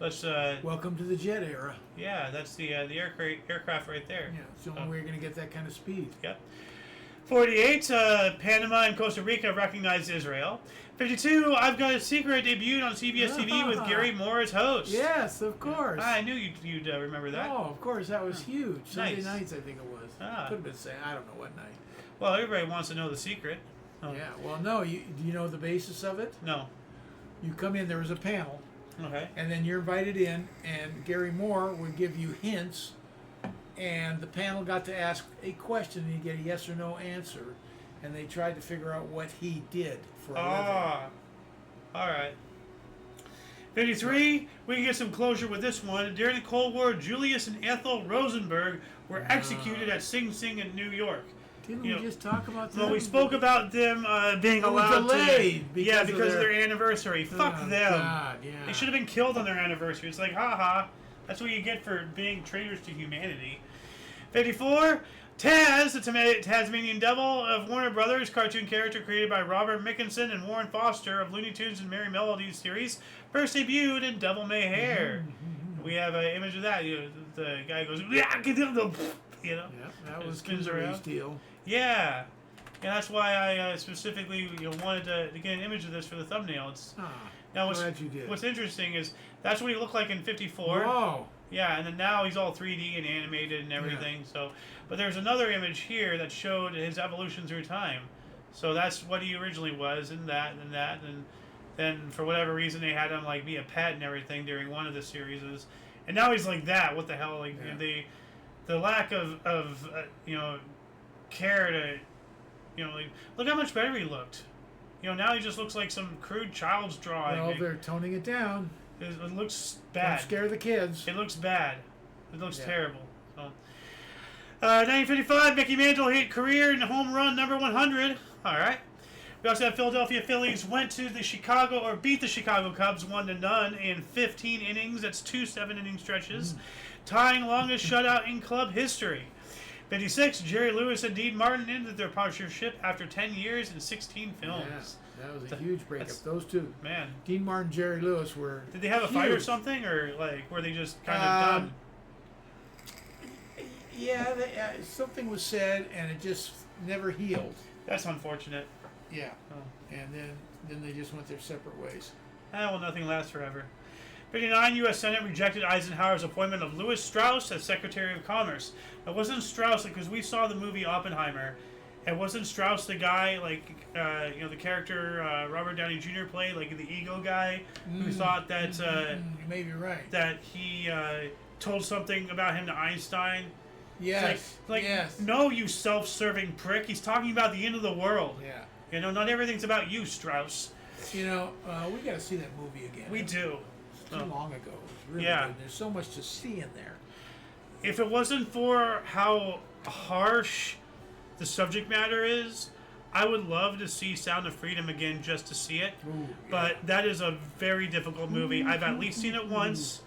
Yeah. So that's,
welcome to the jet era.
Yeah, that's the aircraft right there.
Yeah, it's the only way you're going to get that kind of speed.
Yep. 48, Panama and Costa Rica recognized Israel. 52, I've Got a Secret debuted on CBS TV with Gary Moore as host.
Yes, of course.
I knew you'd remember that.
Oh, of course, that was huge. Sunday
Nice.
nights, I think it was.
Ah.
Could have been saying, I don't know what night.
Well, everybody wants to know the secret. Oh.
Yeah, well, no, do you know the basis of it?
No.
You come in, there was a panel,
Okay.
and then you're invited in, and Gary Moore would give you hints, and the panel got to ask a question, and you get a yes or no answer, and they tried to figure out what he did for a living.
Ah. All right. 53, we can get some closure with this one. During the Cold War, Julius and Ethel Rosenberg were executed at Sing Sing in New York.
Didn't we just talk about that?
Well, we spoke about them being
It was
allowed
delayed
to... Yeah, because of their anniversary. Fuck them.
God, yeah.
They should have been killed on their anniversary. It's like, haha, that's what you get for being traitors to humanity. 54, Taz, the Tasmanian Devil of Warner Brothers, cartoon character created by Robert Mickinson and Warren Foster of Looney Tunes and Merry Melodies series, first debuted in Devil May Hair. We have an image of that. The guy goes, yeah, get him the... You know?
Yeah, that was
spins around.
Kimberly's deal.
Yeah. And that's why I specifically wanted to get an image of this for the thumbnail. Now,
Glad you did.
what's interesting is that's what he looked like in 54.
Whoa.
Yeah, and then now he's all 3D and animated and everything.
Yeah.
So, but there's another image here that showed his evolution through time. So that's what he originally was, and then for whatever reason they had him like be a pet and everything during one of the series, and now he's like that. What the hell? Like the lack of care to, like, look how much better he looked. Now he just looks like some crude child's drawing.
Well, they're toning it down.
It looks bad.
Don't scare the kids.
It looks bad. It looks terrible. So, 1955, Mickey Mantle hit career in home run number 100. All right. We also have Philadelphia Phillies beat the Chicago Cubs 1-0 in 15 innings. That's 2 7-inning stretches, tying longest shutout in club history. 56, Jerry Lewis and Dean Martin ended their partnership after 10 years and 16 films.
Yeah, that was a huge breakup. Those two.
Man.
Dean Martin, Jerry Lewis were
Did they have a fight or something? Or, like, were they just kind of done?
Yeah, something was said, and it just never healed.
That's unfortunate.
Yeah.
Oh.
And then they just went their separate ways.
Well, nothing lasts forever. 59, U.S. Senate rejected Eisenhower's appointment of Louis Strauss as Secretary of Commerce. It wasn't Strauss, because we saw the movie Oppenheimer. It wasn't Strauss the guy, the character Robert Downey Jr. played, like the ego guy, who thought that
you may be right.
that he told something about him to Einstein.
Yes.
Yes. No, you self-serving prick. He's talking about the end of the world.
Yeah.
Not everything's about you, Strauss.
We got to see that movie again.
We do.
Too long ago. It was really good. There's so much to see in there.
If it wasn't for how harsh the subject matter is, I would love to see Sound of Freedom again just to see it.
Ooh,
but that is a very difficult movie. I've at least seen it once,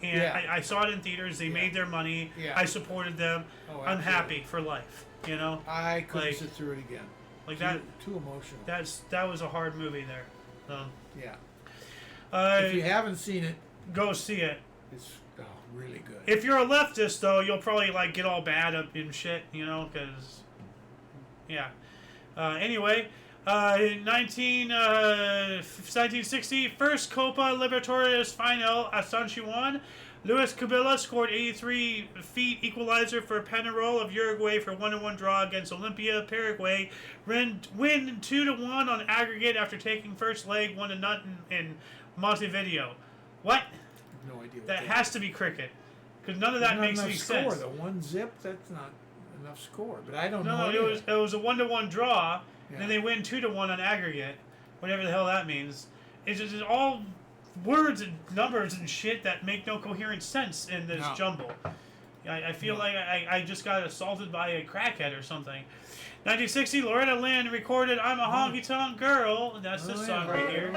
and I saw it in theaters. They made their money. I supported them.
Oh,
I'm happy for life.
I couldn't sit through it again. Too emotional.
That was a hard movie there. So.
Yeah. If you haven't seen it,
go see it.
It's really good.
If you're a leftist, though, you'll probably get all bad up and shit, because anyway, 1960, first Copa Libertadores final at San Juan. Luis Cabela scored 83 feet equalizer for Peñarol of Uruguay for 1-1 draw against Olimpia Paraguay. Win 2-1 on aggregate after taking first leg 1-0 in Montevideo. What?
I have no idea.
That has to be cricket, because none of that makes any sense.
The 1-0, that's not enough score. But I don't know.
No, it was a 1-1 draw,
Yeah.
and then they win 2-1 on aggregate, whatever the hell that means. It's just all words and numbers and shit that make no coherent sense in this jumble. I feel like I just got assaulted by a crackhead or something. 1960, Loretta Lynn recorded "I'm a Honky Tonk Girl." That's this song right here.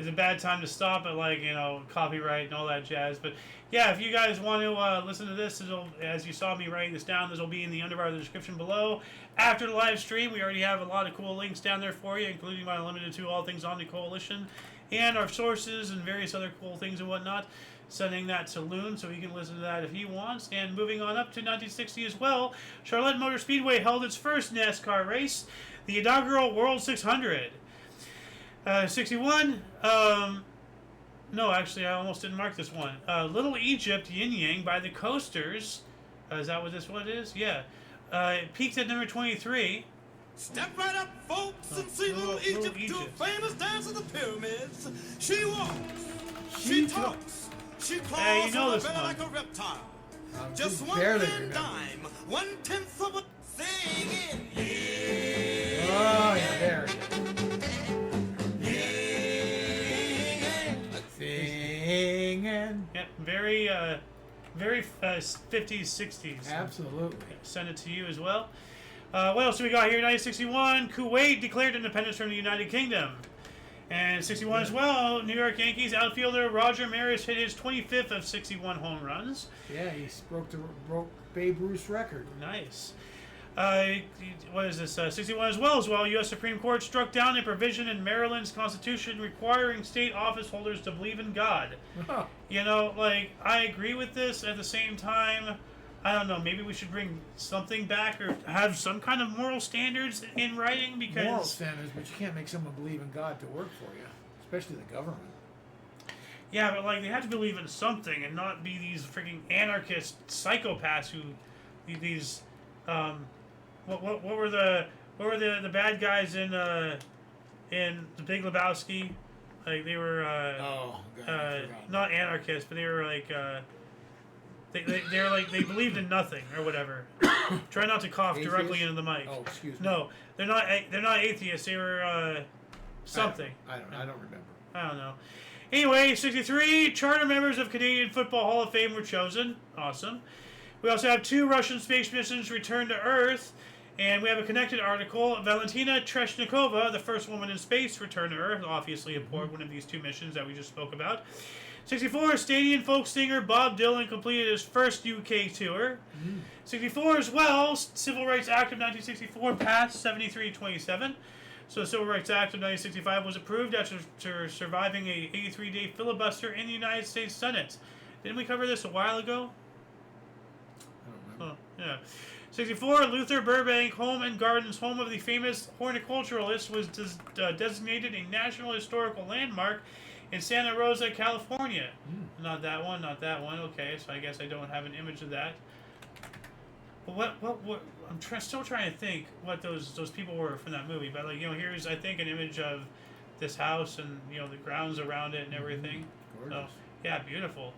it's a bad time to stop at, like, you know, copyright and all that jazz. But yeah, if you guys want to listen to this, as you saw me writing this down, this will be in the underbar of the description below. After the live stream, we already have a lot of cool links down there for you, including my limited to All Things Omni Coalition and our sources and various other cool things and whatnot. Sending that to Loon so he can listen to that if he wants. And moving on up to 1960 as well, Charlotte Motor Speedway held its first NASCAR race, the inaugural World 600. 61, no, actually, I almost didn't mark this one. Little Egypt Yin Yang by the Coasters. Is that what this one is? Yeah. It peaked at number 23.
Step right up, folks, and see Little Egypt do a famous dance of the pyramids. She walks, she talks, she claws on the bed like a reptile. Just one thin dime, 1/10 of a singing. Yeah.
Oh, yeah, there it is. Singing.
Yep, very 50s, 60s.
Absolutely.
Send it to you as well. What else do we got here? 1961, Kuwait declared independence from the United Kingdom. And 61 as well, New York Yankees outfielder Roger Maris hit his 25th of 61 home runs.
Yeah, he broke Babe Ruth's record.
Nice. What is this? 61 as well. U.S. Supreme Court struck down a provision in Maryland's Constitution requiring state office holders to believe in God.
Oh.
You know, like, I agree with this. At the same time, I don't know, maybe we should bring something back or have some kind of moral standards in writing, because...
Moral standards, but you can't make someone believe in God to work for you, especially the government.
Yeah, but, like, they have to believe in something and not be these freaking anarchist psychopaths who... These, what were the bad guys in The Big Lebowski? Like, they were, not anarchists, but they were, like, They're like, they believed in nothing or whatever. Try not to cough
Atheist?
directly into the mic.
Oh, excuse me.
No, they're not atheists. They were something.
I don't remember.
I don't know. Anyway, 63 charter members of Canadian Football Hall of Fame were chosen. Awesome. We also have 2 Russian space missions returned to Earth, and we have a connected article. Valentina Tereshnikova, the first woman in space, returned to Earth. Obviously, aboard one of these 2 missions that we just spoke about. 64, Stadium folk singer Bob Dylan completed his first UK tour. 64 as well, Civil Rights Act of 1964 passed, 73-27. So the Civil Rights Act of 1965 was approved after surviving a 83-day filibuster in the United States Senate. Didn't we cover this a while ago?
I don't remember.
Oh, yeah. 64, Luther Burbank Home and Gardens, home of the famous horticulturalist, was designated a National Historical Landmark in Santa Rosa, California. Not that one, not that one. Okay, so I guess I don't have an image of that. But what I'm still trying to think what those people were from that movie. But, like, you know, here's, I think, an image of this house and, you know, the grounds around it and everything.
Gorgeous.
So, yeah, beautiful.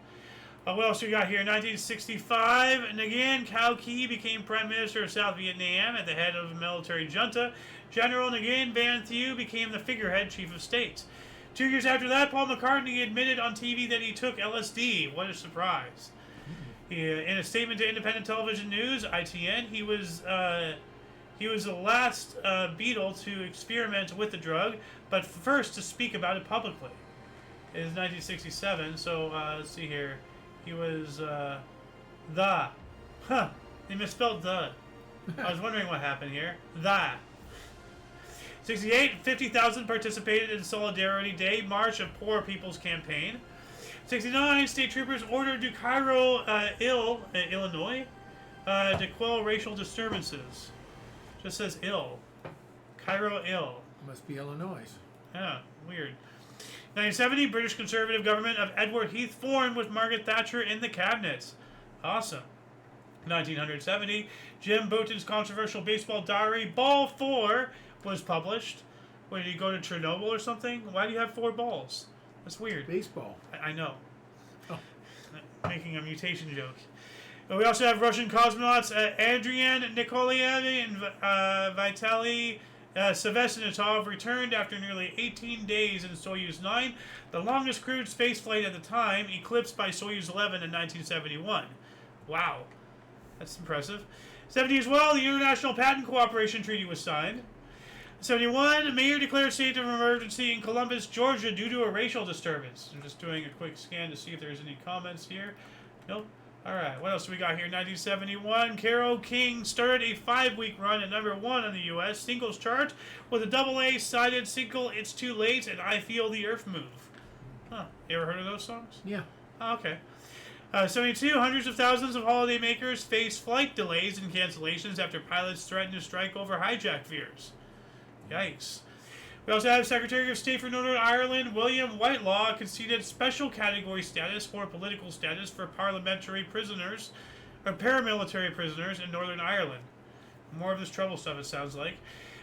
What else we got here? 1965, Nguyen Cao Ky became Prime Minister of South Vietnam at the head of a military junta. General Nguyen Van Thieu became the figurehead chief of state. 2 years after that, Paul McCartney admitted on TV that he took LSD. What a surprise. In a statement to Independent Television News, ITN, he was the last Beatle to experiment with the drug, but first to speak about it publicly. It is 1967, so let's see here. He was the. Huh. They misspelled the. I was wondering what happened here. The. 68, 50,000 participated in Solidarity Day March of Poor People's Campaign. 69, state troopers ordered to Cairo, Illinois, to quell racial disturbances. Just says ill. Cairo, ill.
Must be Illinois.
Yeah, weird. 1970, British Conservative government of Edward Heath formed with Margaret Thatcher in the cabinet. Awesome. 1970, Jim Bouton's controversial baseball diary, Ball 4, was published. Wait, did you go to Chernobyl or something? Why do you have 4 balls? That's weird.
Baseball.
I know.
Oh.
Making a mutation joke. We also have Russian cosmonauts Andrian Nikolaev and Vitaly Sevastnatov returned after nearly 18 days in Soyuz 9, the longest crewed spaceflight at the time, eclipsed by Soyuz 11 in 1971. Wow. That's impressive. 70 as well, the International Patent Cooperation Treaty was signed. 71, mayor declares state of emergency in Columbus, Georgia due to a racial disturbance. I'm just doing a quick scan to see if there's any comments here. Nope. Alright, what else do we got here? 1971, Carole King started a 5-week run at #1 on the U.S. singles chart with a AA-sided single, It's Too Late, and I Feel the Earth Move. Huh. You ever heard of those songs?
Yeah.
Oh, okay. 72, hundreds of thousands of holidaymakers face flight delays and cancellations after pilots threaten to strike over hijack fears. Yikes. We also have Secretary of State for Northern Ireland, William Whitelaw, conceded special category status for political status for parliamentary prisoners, or paramilitary prisoners in Northern Ireland. More of this trouble stuff, it sounds like.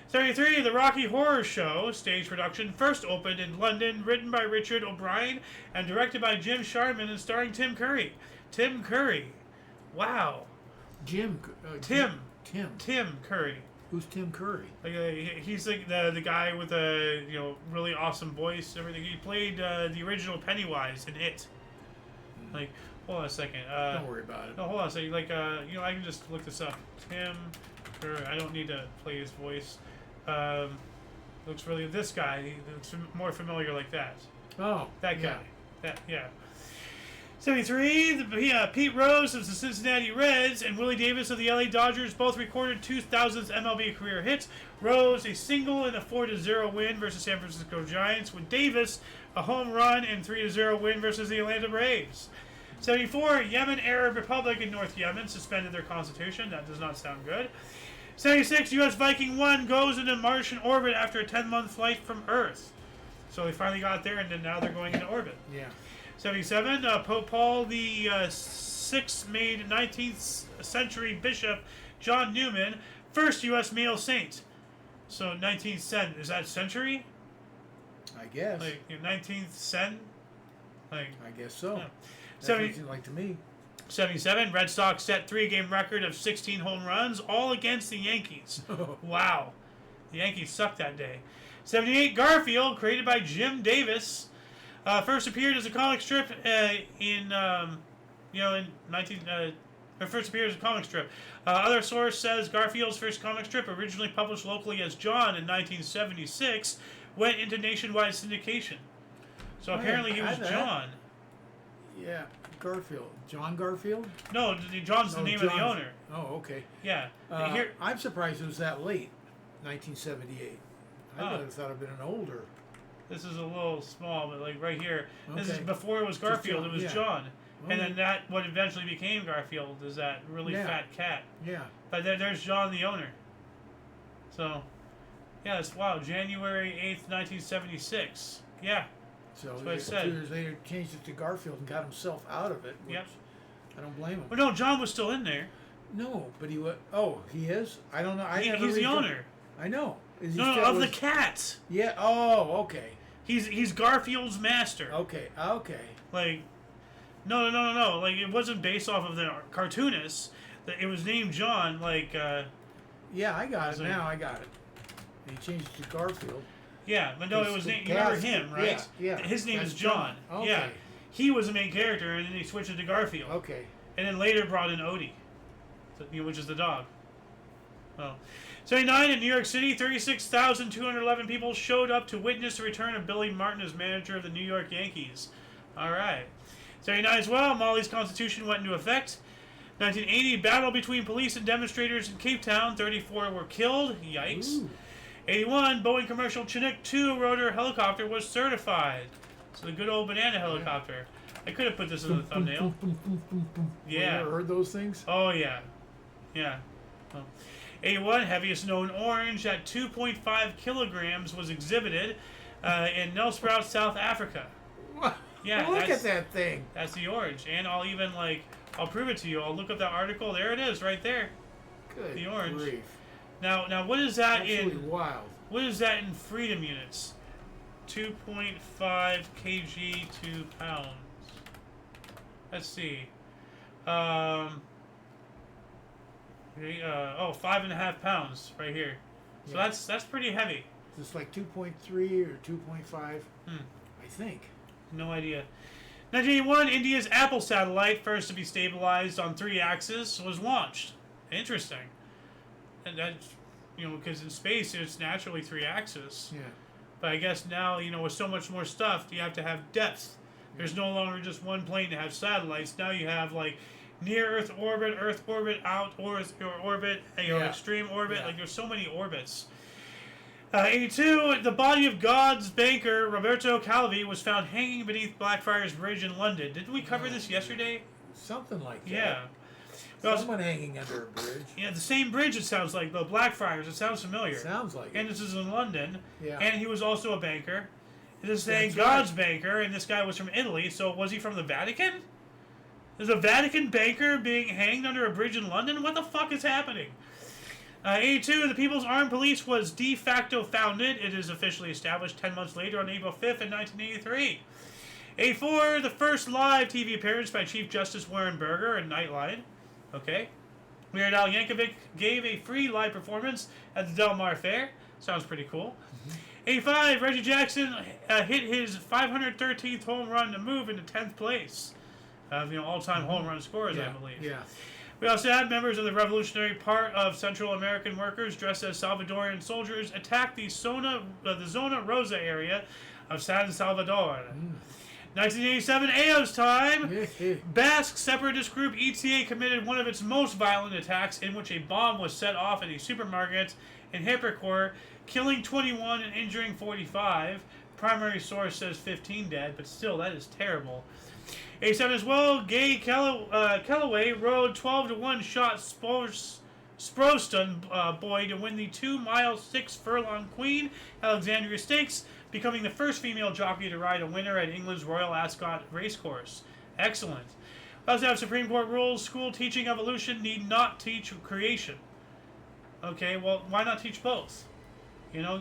73, The Rocky Horror Show, stage production, first opened in London, written by Richard O'Brien and directed by Jim Sharman and starring Tim Curry. Tim Curry. Wow.
Tim
Curry.
Who's Tim Curry?
Like he's like the guy with a really awesome voice. Everything. He played the original Pennywise in It. Like, hold on a second.
Don't worry about it.
No, hold on a second. Like I can just look this up. Tim Curry. I don't need to play his voice. Looks really this guy. He looks more familiar like that.
Oh,
that guy.
Yeah.
That yeah. 73, Pete Rose of the Cincinnati Reds and Willie Davis of the LA Dodgers both recorded 2000th MLB career hits. Rose, a single in a 4-0 win versus San Francisco Giants, with Davis, a home run and 3-0 win versus the Atlanta Braves. 74, Yemen Arab Republic in North Yemen suspended their constitution. That does not sound good. 76, U.S. Viking 1 goes into Martian orbit after a 10-month flight from Earth. So they finally got there, and then now they're going into orbit.
Yeah. 77,
Pope Paul the VI made 19th century Bishop John Newman first U.S. male saint. So 19th cent, is that century?
I guess.
Like 19th cent? Like
I guess so.
Yeah.
That seems like to me.
77, Red Sox set 3-game record of 16 home runs, all against the Yankees. Wow. The Yankees sucked that day. 78, Garfield, created by Jim Davis, first appeared as a comic strip in 19. First appeared as a comic strip. Other source says Garfield's first comic strip, originally published locally as John in 1976, went into nationwide syndication. So apparently he was John.
Yeah, Garfield. John Garfield?
No, John's the name of the owner.
Oh, okay.
Yeah.
I'm surprised it was that late, 1978. I would have thought it'd been an older.
This is a little small, but like right here, this is
Okay.
before it was Garfield. It was John, and
Okay.
then that what eventually became Garfield is that really fat cat.
Yeah.
But there's John the owner. So, yeah, that's wow. January 8th, 1976. Yeah.
So
that's what it
2
said.
years later, changed it to Garfield and got himself out of it. Which
Yep.
I don't blame him.
But no, John was still in there.
No, but he was. Oh, he is. I don't know.
He's the owner.
I know. Is he
No,
still
of
was-
the cat.
Yeah. Oh, okay.
He's Garfield's master.
Okay. Okay.
Like, no. Like, it wasn't based off of the cartoonist. It was named John. Like,
Yeah, I got it
like-
now. I got it. And he changed it to Garfield.
yeah, but no, it was named. You remember him, right?
Yeah.
His name
That's
is John.
Okay.
Yeah. He was the main character, and then he switched it to Garfield.
Okay.
And then later brought in Odie, which is the dog. Well, 79 in New York City, 36,211 people showed up to witness the return of Billy Martin as manager of the New York Yankees. All right. 79 as well, Mali's constitution went into effect. 1980, battle between police and demonstrators in Cape Town, 34 were killed. Yikes.
Ooh.
81, Boeing commercial Chinook 2 rotor helicopter was certified. So the good old banana helicopter. I could have put this in the thumbnail. Yeah.
You ever heard those things?
Oh, yeah. Yeah. Well, 81, heaviest known orange at 2.5 kilograms was exhibited in Nelspruit, South Africa. Yeah,
Look at that thing.
That's the orange. And I'll prove it to you. I'll look up that article. There it is, right there.
Good
The orange.
grief.
Now what is that
Absolutely
in...
wild.
What is that in freedom units? 2.5 kg to pounds. Let's see. 5.5 pounds right here. So
Yeah.
that's pretty heavy.
It's like 2.3 or 2.5. I think.
No idea. 1981, India's Apple satellite, first to be stabilized on 3 axes, was launched. Interesting. And that's because in space it's naturally 3-axis.
Yeah.
But I guess now, with so much more stuff, you have to have depth. There's no longer just one plane to have satellites. Now you have like near Earth orbit, out orbit, extreme orbit.
Yeah.
Like there's so many orbits. 82, the body of God's banker Roberto Calvi was found hanging beneath Blackfriars Bridge in London. Didn't we cover this yesterday?
Something like that.
Yeah.
Someone hanging under a bridge.
Yeah, the same bridge, it sounds like, the Blackfriars. It sounds familiar.
Sounds like
And
it.
this is in London.
Yeah.
And he was also a banker. This is saying
That's
God's
right.
banker, and this guy was from Italy, so was he from the Vatican? Is a Vatican banker being hanged under a bridge in London? What the fuck is happening? 82, the People's Armed Police was de facto founded. It is officially established 10 months later on April 5th in 1983. 84, the first live TV appearance by Chief Justice Warren Burger in Nightline. Okay. Weird Al Yankovic gave a free live performance at the Del Mar Fair. Sounds pretty cool. 85, Reggie Jackson hit his 513th home run to move into 10th place. All-time home run scorers, I believe.
Yeah.
We also had members of the revolutionary part of Central American workers dressed as Salvadorian soldiers attack the Zona Rosa area of San Salvador. 1987, AO's time. Basque separatist group ETA committed one of its most violent attacks in which a bomb was set off at a supermarket in Hipercor, killing 21 and injuring 45. Primary source says 15 dead, but still, that is terrible. 87 as well, Gay Kellaway rode 12-1 shot Sproston boy to win the 2-mile 6-furlong Queen Alexandria Stakes, becoming the first female jockey to ride a winner at England's Royal Ascot Racecourse. Excellent. We also have Supreme Court rules. School teaching evolution need not teach creation. Okay, well, why not teach both? You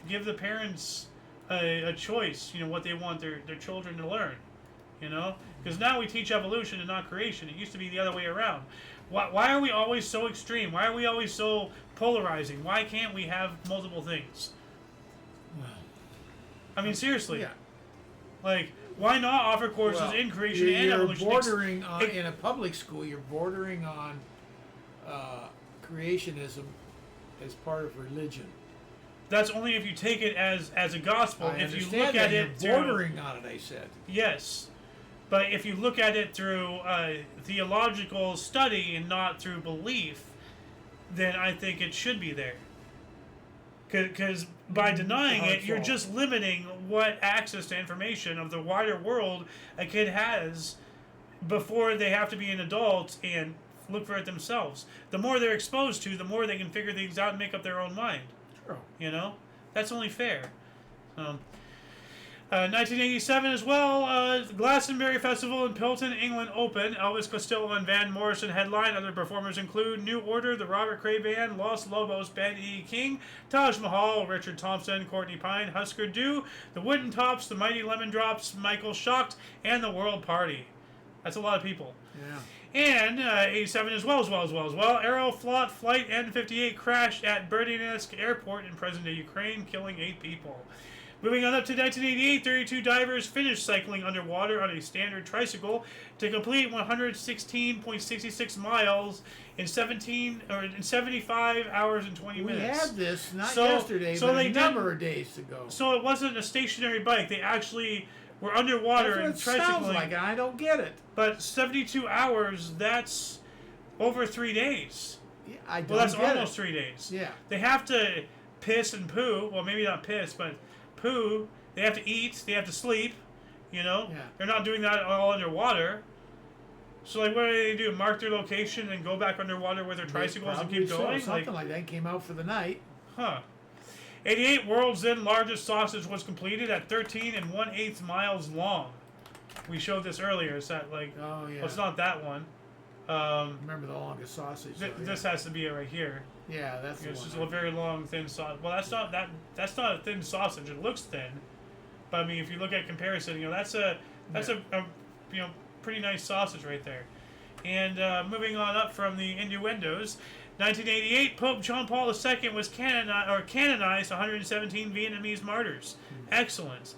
give the parents a choice, what they want their children to learn. Because now we teach evolution and not creation. It used to be the other way around. Why are we always so extreme? Why are we always so polarizing? Why can't we have multiple things? I mean, seriously.
Yeah.
Like, why not offer courses in creation and evolution?
You're bordering on, in a public school, you're bordering on creationism as part of religion.
That's only if you take it as a gospel.
I
if you
understand
look
that.
at it
You're
through,
bordering on it, I said.
Yes. But if you look at it through theological study and not through belief, then I think it should be there. Because by denying it, you're just limiting what access to information of the wider world a kid has before they have to be an adult and look for it themselves. The more they're exposed to, the more they can figure things out and make up their own mind.
True.
That's only fair. 1987 as well, Glastonbury Festival in Pilton, England open. Elvis Costello and Van Morrison headline. Other performers include New Order, the Robert Cray Band, Los Lobos, Ben E. King, Taj Mahal, Richard Thompson, Courtney Pine, Husker Du, the Wooden Tops, the Mighty Lemon Drops, Michael Schacht, and the World Party. That's a lot of people.
Yeah.
And 87 as well. Aeroflot Flight N-58 crashed at Berdyansk Airport in present-day Ukraine, killing 8 people. Moving on up to 1988, 32 divers finished cycling underwater on a standard tricycle to complete 116.66 miles in 75 hours and 20 minutes.
We had this, not yesterday, but a number of days ago.
So it wasn't a stationary bike. They actually were underwater and
That's what it sounds
tricycling.
like, and I don't get it.
But 72 hours, that's over 3 days.
Yeah, I don't
Well, that's
get
almost
it.
3 days.
Yeah.
They have to piss and poo. Well, maybe not piss, but poo. They have to eat. They have to sleep.
Yeah.
They're not doing that all underwater. So, like, what do they do? Mark their location and go back underwater with their tricycles and keep
Probably
going?
so. Something like that came out for the night.
Huh. 88, world's then largest sausage was completed at 13 1/8 miles long. We showed this earlier. It's that, like,
Oh, yeah.
well, it's not that one.
Remember the longest sausage. though,
This has to be it right here.
yeah, that's the
It's
one.
just a very long, thin sausage. Well, that's not a thin sausage. It looks thin, but I mean, if you look at comparison, that's a pretty nice sausage right there. And moving on up from the innuendos, 1988, Pope John Paul II was canonized 117 Vietnamese martyrs. Excellent.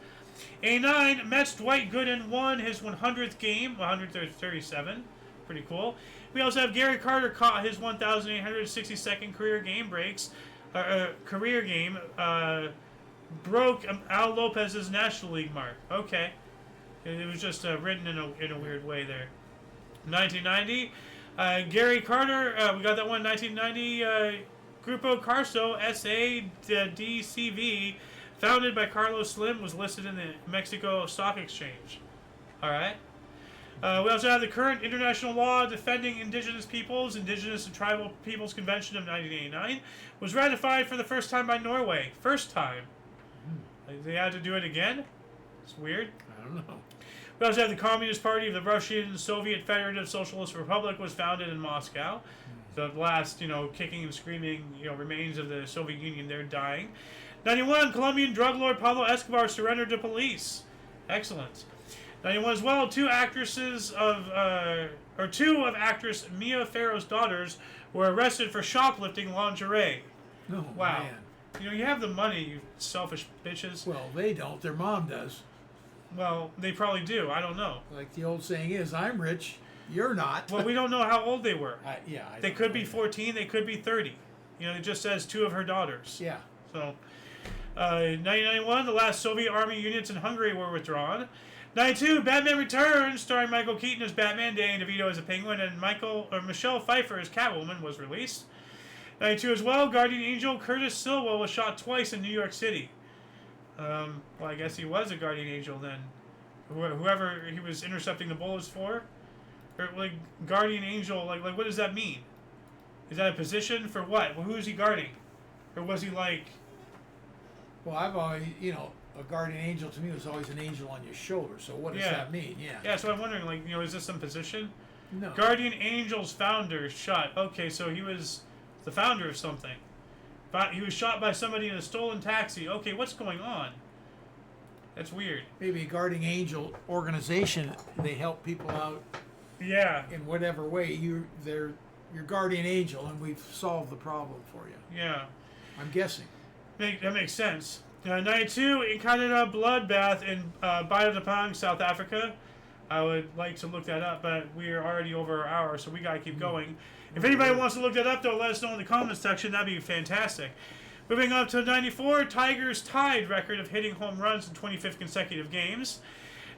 89, Mets Dwight Gooden won his 100th game, 137. Pretty cool. We also have Gary Carter caught his 1,862nd career game breaks. career game broke Al Lopez's National League mark. Okay. It was just written in a weird way there. 1990, Gary Carter, we got that one. 1990, Grupo Carso SADCV, founded by Carlos Slim, was listed in the Mexico Stock Exchange. All right. We also have the current international law defending indigenous peoples, Indigenous and Tribal Peoples Convention of 1989, was ratified for the first time by Norway. First time. They had to do it again? It's weird.
I don't know.
We also have the Communist Party of the Russian Soviet Federative Socialist Republic was founded in Moscow. The last, kicking and screaming, remains of the Soviet Union, they're dying. 91, Colombian drug lord Pablo Escobar surrendered to police. Excellent. 91 as well, two of actress Mia Farrow's daughters were arrested for shoplifting lingerie.
Oh,
wow.
Man.
You have the money, you selfish bitches.
Well, they don't. Their mom does.
Well, they probably do. I don't know.
Like the old saying is, I'm rich, you're not.
Well, we don't know how old they were. They could be 14, they could be 30. It just says two of her daughters.
Yeah.
So, 1991, the last Soviet army units in Hungary were withdrawn. 92, Batman Returns, starring Michael Keaton as Batman, Danny DeVito as a Penguin, and Michelle Pfeiffer as Catwoman was released. 92 as well, Guardian Angel Curtis Silva was shot twice in New York City. Well, I guess he was a Guardian Angel then. Whoever he was intercepting the bullets for. Or, Guardian Angel, what does that mean? Is that a position for what? Well, who is he guarding? Or was he
Well, I've always, a guardian angel to me was always an angel on your shoulder. So what does that mean? Yeah.
Yeah, so I'm wondering, is this some position?
No.
Guardian Angel's founder shot. Okay, so he was the founder of something. He was shot by somebody in a stolen taxi. Okay, what's going on? That's weird.
Maybe a guardian angel organization. They help people out.
Yeah.
In whatever way. They're your guardian angel, and we've solved the problem for you.
Yeah.
I'm guessing.
That makes sense. 92, in Canada bloodbath in Biotapang, South Africa. I would like to look that up, but we are already over our hour, so we got to keep going. If anybody wants to look that up, though, let us know in the comments section. That'd be fantastic. Moving up to 94, Tigers tied record of hitting home runs in 25th consecutive games.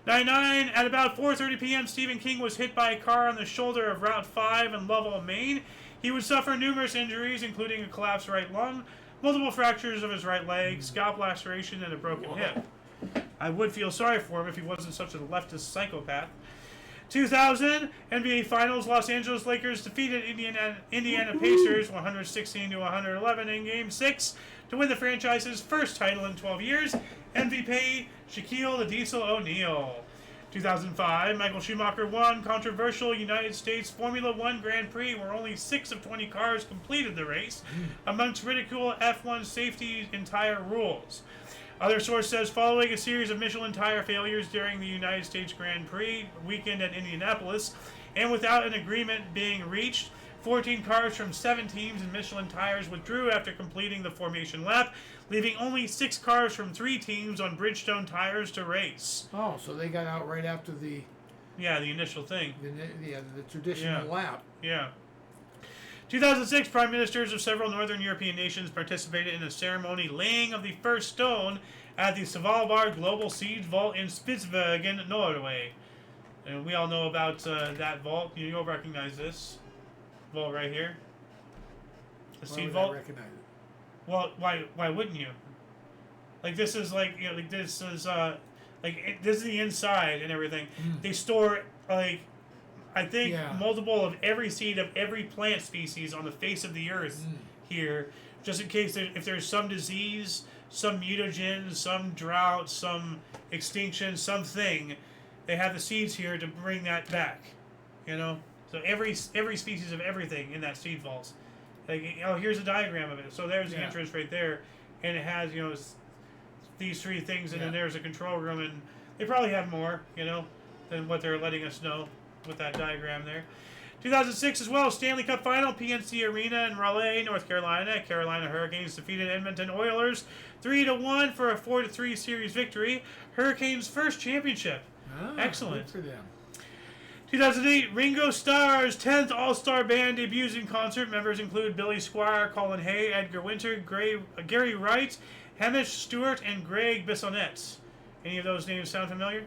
99, at about 4:30 p.m., Stephen King was hit by a car on the shoulder of Route 5 in Lovell, Maine. He would suffer numerous injuries, including a collapsed right lung, multiple fractures of his right leg, scalp laceration, and a broken hip. I would feel sorry for him if he wasn't such a leftist psychopath. 2000, NBA Finals, Los Angeles Lakers defeated Indiana Pacers 116-111 in Game 6 to win the franchise's first title in 12 years. MVP, Shaquille the Diesel O'Neal. 2005, Michael Schumacher won controversial United States Formula One Grand Prix where only 6 of 20 cars completed the race, amongst ridicule F1 safety and tire rules. Other source says, following a series of Michelin tire failures during the United States Grand Prix weekend at Indianapolis, and without an agreement being reached, 14 cars from 7 teams in Michelin tires withdrew after completing the formation lap, leaving only 6 cars from 3 teams on Bridgestone tires to race.
Oh, so they got out right after the
initial thing.
The traditional lap.
Yeah. 2006, prime ministers of several northern European nations participated in a ceremony laying of the first stone at the Svalbard Global Seed Vault in Spitsbergen, Norway. And we all know about that vault. You'll recognize this vault right here. The seed vault.
I recognize it.
Well, why wouldn't you? This is this is this is the inside and everything. They store I think multiple of every seed of every plant species on the face of the earth here, just in case if there's some disease, some mutagen, some drought, some extinction, something, they have the seeds here to bring that back. So every species of everything in that seed vault. Here's a diagram of it. So there's the entrance right there, and it has these 3 things, and then there's a control room, and they probably have more than what they're letting us know with that diagram there. 2006 as well, Stanley Cup Final, PNC Arena in Raleigh, North Carolina. Carolina Hurricanes defeated Edmonton Oilers 3-1 for a 4-3 series victory. Hurricanes' first championship. Excellent.
Good for them.
2008, Ringo Starr's 10th All-Star Band debuts in concert. Members include Billy Squire, Colin Hay, Edgar Winter, Gary Wright, Hamish Stewart, and Greg Bissonette. Any of those names sound familiar?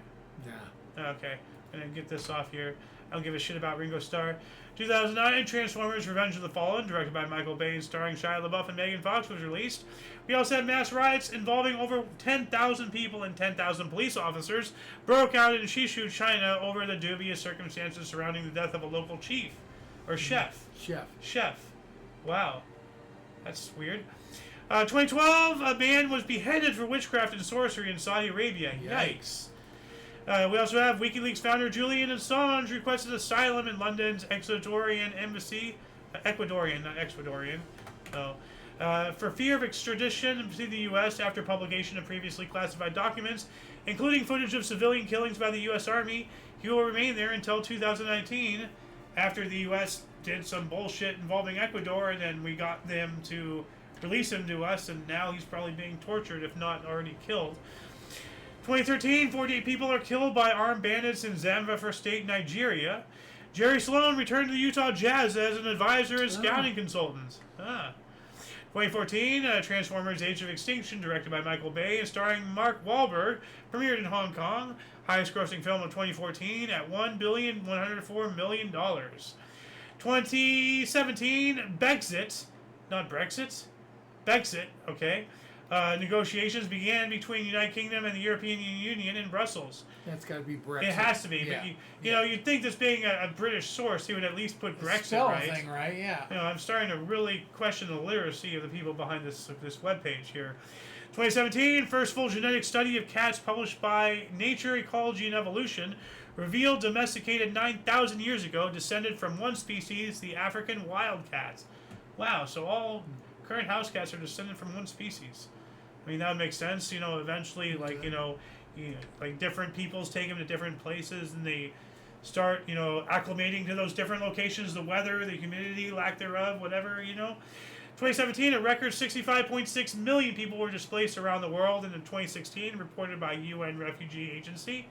Yeah.
Okay, I'm going to get this off here. I don't give a shit about Ringo Starr. 2009, Transformers Revenge of the Fallen, directed by Michael Bay and starring Shia LaBeouf and Megan Fox, was released. We also had mass riots involving over 10,000 people and 10,000 police officers broke out in Shishu, China over the dubious circumstances surrounding the death of a local chief. Or chef. Chef. Wow. That's weird. 2012, a man was beheaded for witchcraft and sorcery in Saudi Arabia. Yikes. We also have WikiLeaks founder Julian Assange requested asylum in London's Ecuadorian embassy. Ecuadorian, not Ecuadorian. No. For fear of extradition to the U.S. after publication of previously classified documents, including footage of civilian killings by the U.S. Army. He will remain there until 2019, after the U.S. did some bullshit involving Ecuador, and then we got them to release him to us, and now he's probably being tortured, if not already killed. 2013, 48 people are killed by armed bandits in Zamfara State, Nigeria. Jerry Sloan returned to the Utah Jazz as an advisor and scouting consultant. 2014, Transformers Age of Extinction, directed by Michael Bay and starring Mark Wahlberg, premiered in Hong Kong. Highest grossing film of 2014 at $1,104 million. 2017, Brexit, not Brexit, Brexit, okay. Negotiations began between the United Kingdom and the European Union in Brussels.
That's got to be Brexit.
It has to be,
yeah.
but you know, you'd think this being a British source, he would at least put Brexit
spell
right.
thing right, yeah.
You know, I'm starting to really question the literacy of the people behind this webpage here. 2017, first full genetic study of cats published by Nature, Ecology, and Evolution revealed domesticated 9,000 years ago descended from one species, the African wildcat. Wow, so all current house cats are descended from one species. I mean, that would make sense, you know, eventually, like, like different peoples take them to different places and they start, acclimating to those different locations, the weather, the humidity, lack thereof, whatever, 2017, a record 65.6 million people were displaced around the world, and in 2016, reported by UN Refugee Agency.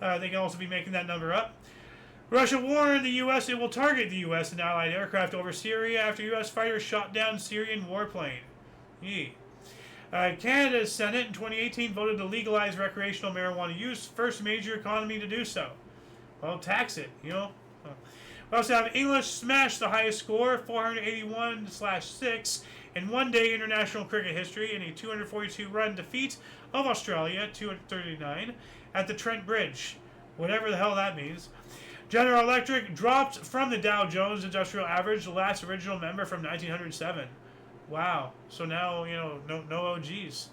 They can also be making that number up. Russia warned the U.S. it will target the U.S. and allied aircraft over Syria after U.S. fighters shot down Syrian warplane. Canada's Senate in 2018 voted to legalize recreational marijuana use, first major economy to do so. Well, tax it, We also have English smash the highest score, 481/6, in one-day international cricket history in a 242-run defeat of Australia, 239, at the Trent Bridge. Whatever the hell that means. General Electric dropped from the Dow Jones Industrial Average, the last original member from 1907. Wow. So now, no OGs.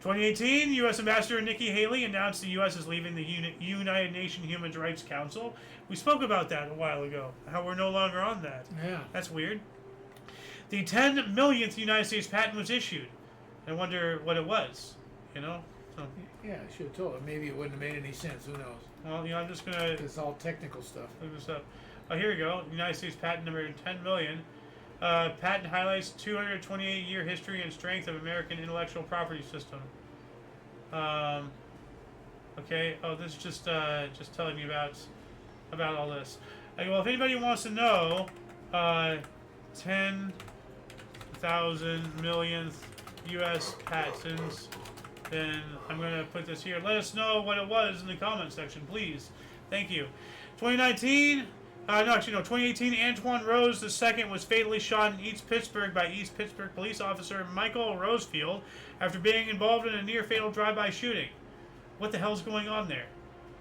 2018, U.S. Ambassador Nikki Haley announced the U.S. is leaving the United Nations Human Rights Council. We spoke about that a while ago, how we're no longer on that.
Yeah.
That's weird. The 10 millionth United States patent was issued. I wonder what it was, So.
Yeah, I should have told him. Maybe it wouldn't have made any sense. Who knows?
Well, I'm just going to...
It's all technical stuff.
Look this up. Oh, here we go. United States patent number 10 million. Patent highlights 228-year history and strength of American intellectual property system. Okay. Oh, this is just telling me about all this. Okay, well, if anybody wants to know, 10,000 millionth U.S. patents, then I'm going to put this here. Let us know what it was in the comment section, please. Thank you. 2018, Antoine Rose II was fatally shot in East Pittsburgh by East Pittsburgh police officer Michael Rosefield after being involved in a near-fatal drive-by shooting. What the hell's going on there?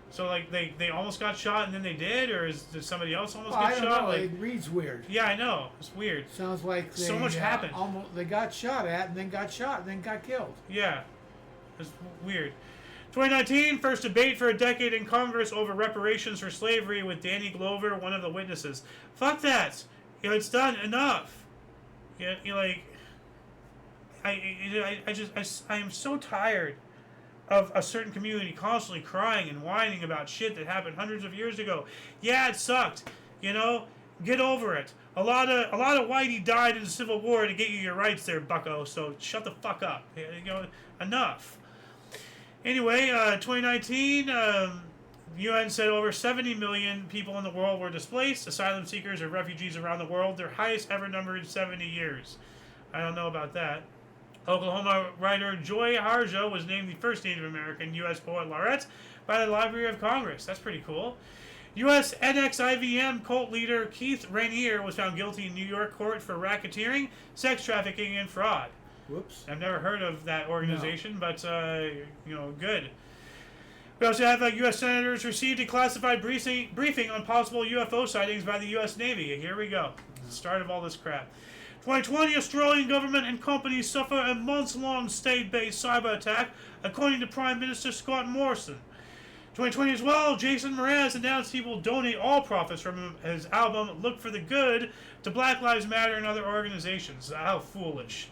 So, they almost got shot and then they did? Or did somebody else almost get shot?
I don't know. It reads weird.
Yeah, I know. It's weird.
Sounds like
so much happened.
They got shot at and then got shot and then got killed.
Yeah. It's weird. 2019, first debate for a decade in Congress over reparations for slavery with Danny Glover, one of the witnesses. Fuck that. It's done. Enough. I am so tired of a certain community constantly crying and whining about shit that happened hundreds of years ago. Yeah, it sucked. Get over it. A lot of whitey died in the Civil War to get you your rights there, bucko, so shut the fuck up. Enough. Anyway, 2019, UN said over 70 million people in the world were displaced, asylum seekers or refugees around the world, their highest ever number in 70 years. I don't know about that. Oklahoma writer Joy Harjo was named the first Native American U.S. Poet Laureate by the Library of Congress. That's pretty cool. U.S. NXIVM cult leader Keith Rainier was found guilty in New York court for racketeering, sex trafficking, and fraud.
Whoops.
I've never heard of that organization, but, good. We also have U.S. senators received a classified briefing on possible UFO sightings by the U.S. Navy. Here we go. The start of all this crap. 2020, Australian government and companies suffer a months-long state-based cyber attack, according to Prime Minister Scott Morrison. 2020 as well, Jason Mraz announced he will donate all profits from his album Look for the Good to Black Lives Matter and other organizations. How foolish.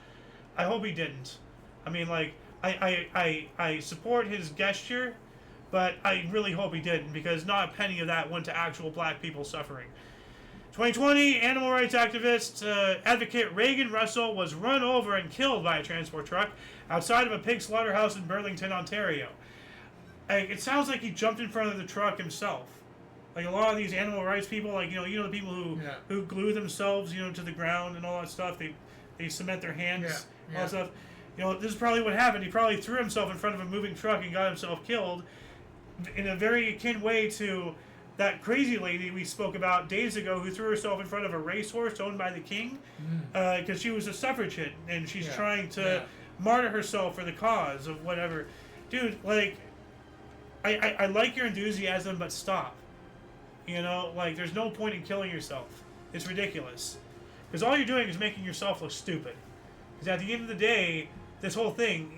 I hope he didn't. I mean, I support his gesture, but I really hope he didn't, because not a penny of that went to actual black people suffering. 2020, animal rights activist advocate Reagan Russell was run over and killed by a transport truck outside of a pig slaughterhouse in Burlington, Ontario. It sounds like he jumped in front of the truck himself. Like a lot of these animal rights people, the people who glue themselves, to the ground and all that stuff. They cement their hands, all that stuff. This is probably what happened. He probably threw himself in front of a moving truck and got himself killed in a very akin way to that crazy lady we spoke about days ago who threw herself in front of a racehorse owned by the king because she was a suffragette and she's trying to martyr herself for the cause of whatever. Dude, I like your enthusiasm, but stop. There's no point in killing yourself. It's ridiculous. Because all you're doing is making yourself look stupid. Because at the end of the day, this whole thing,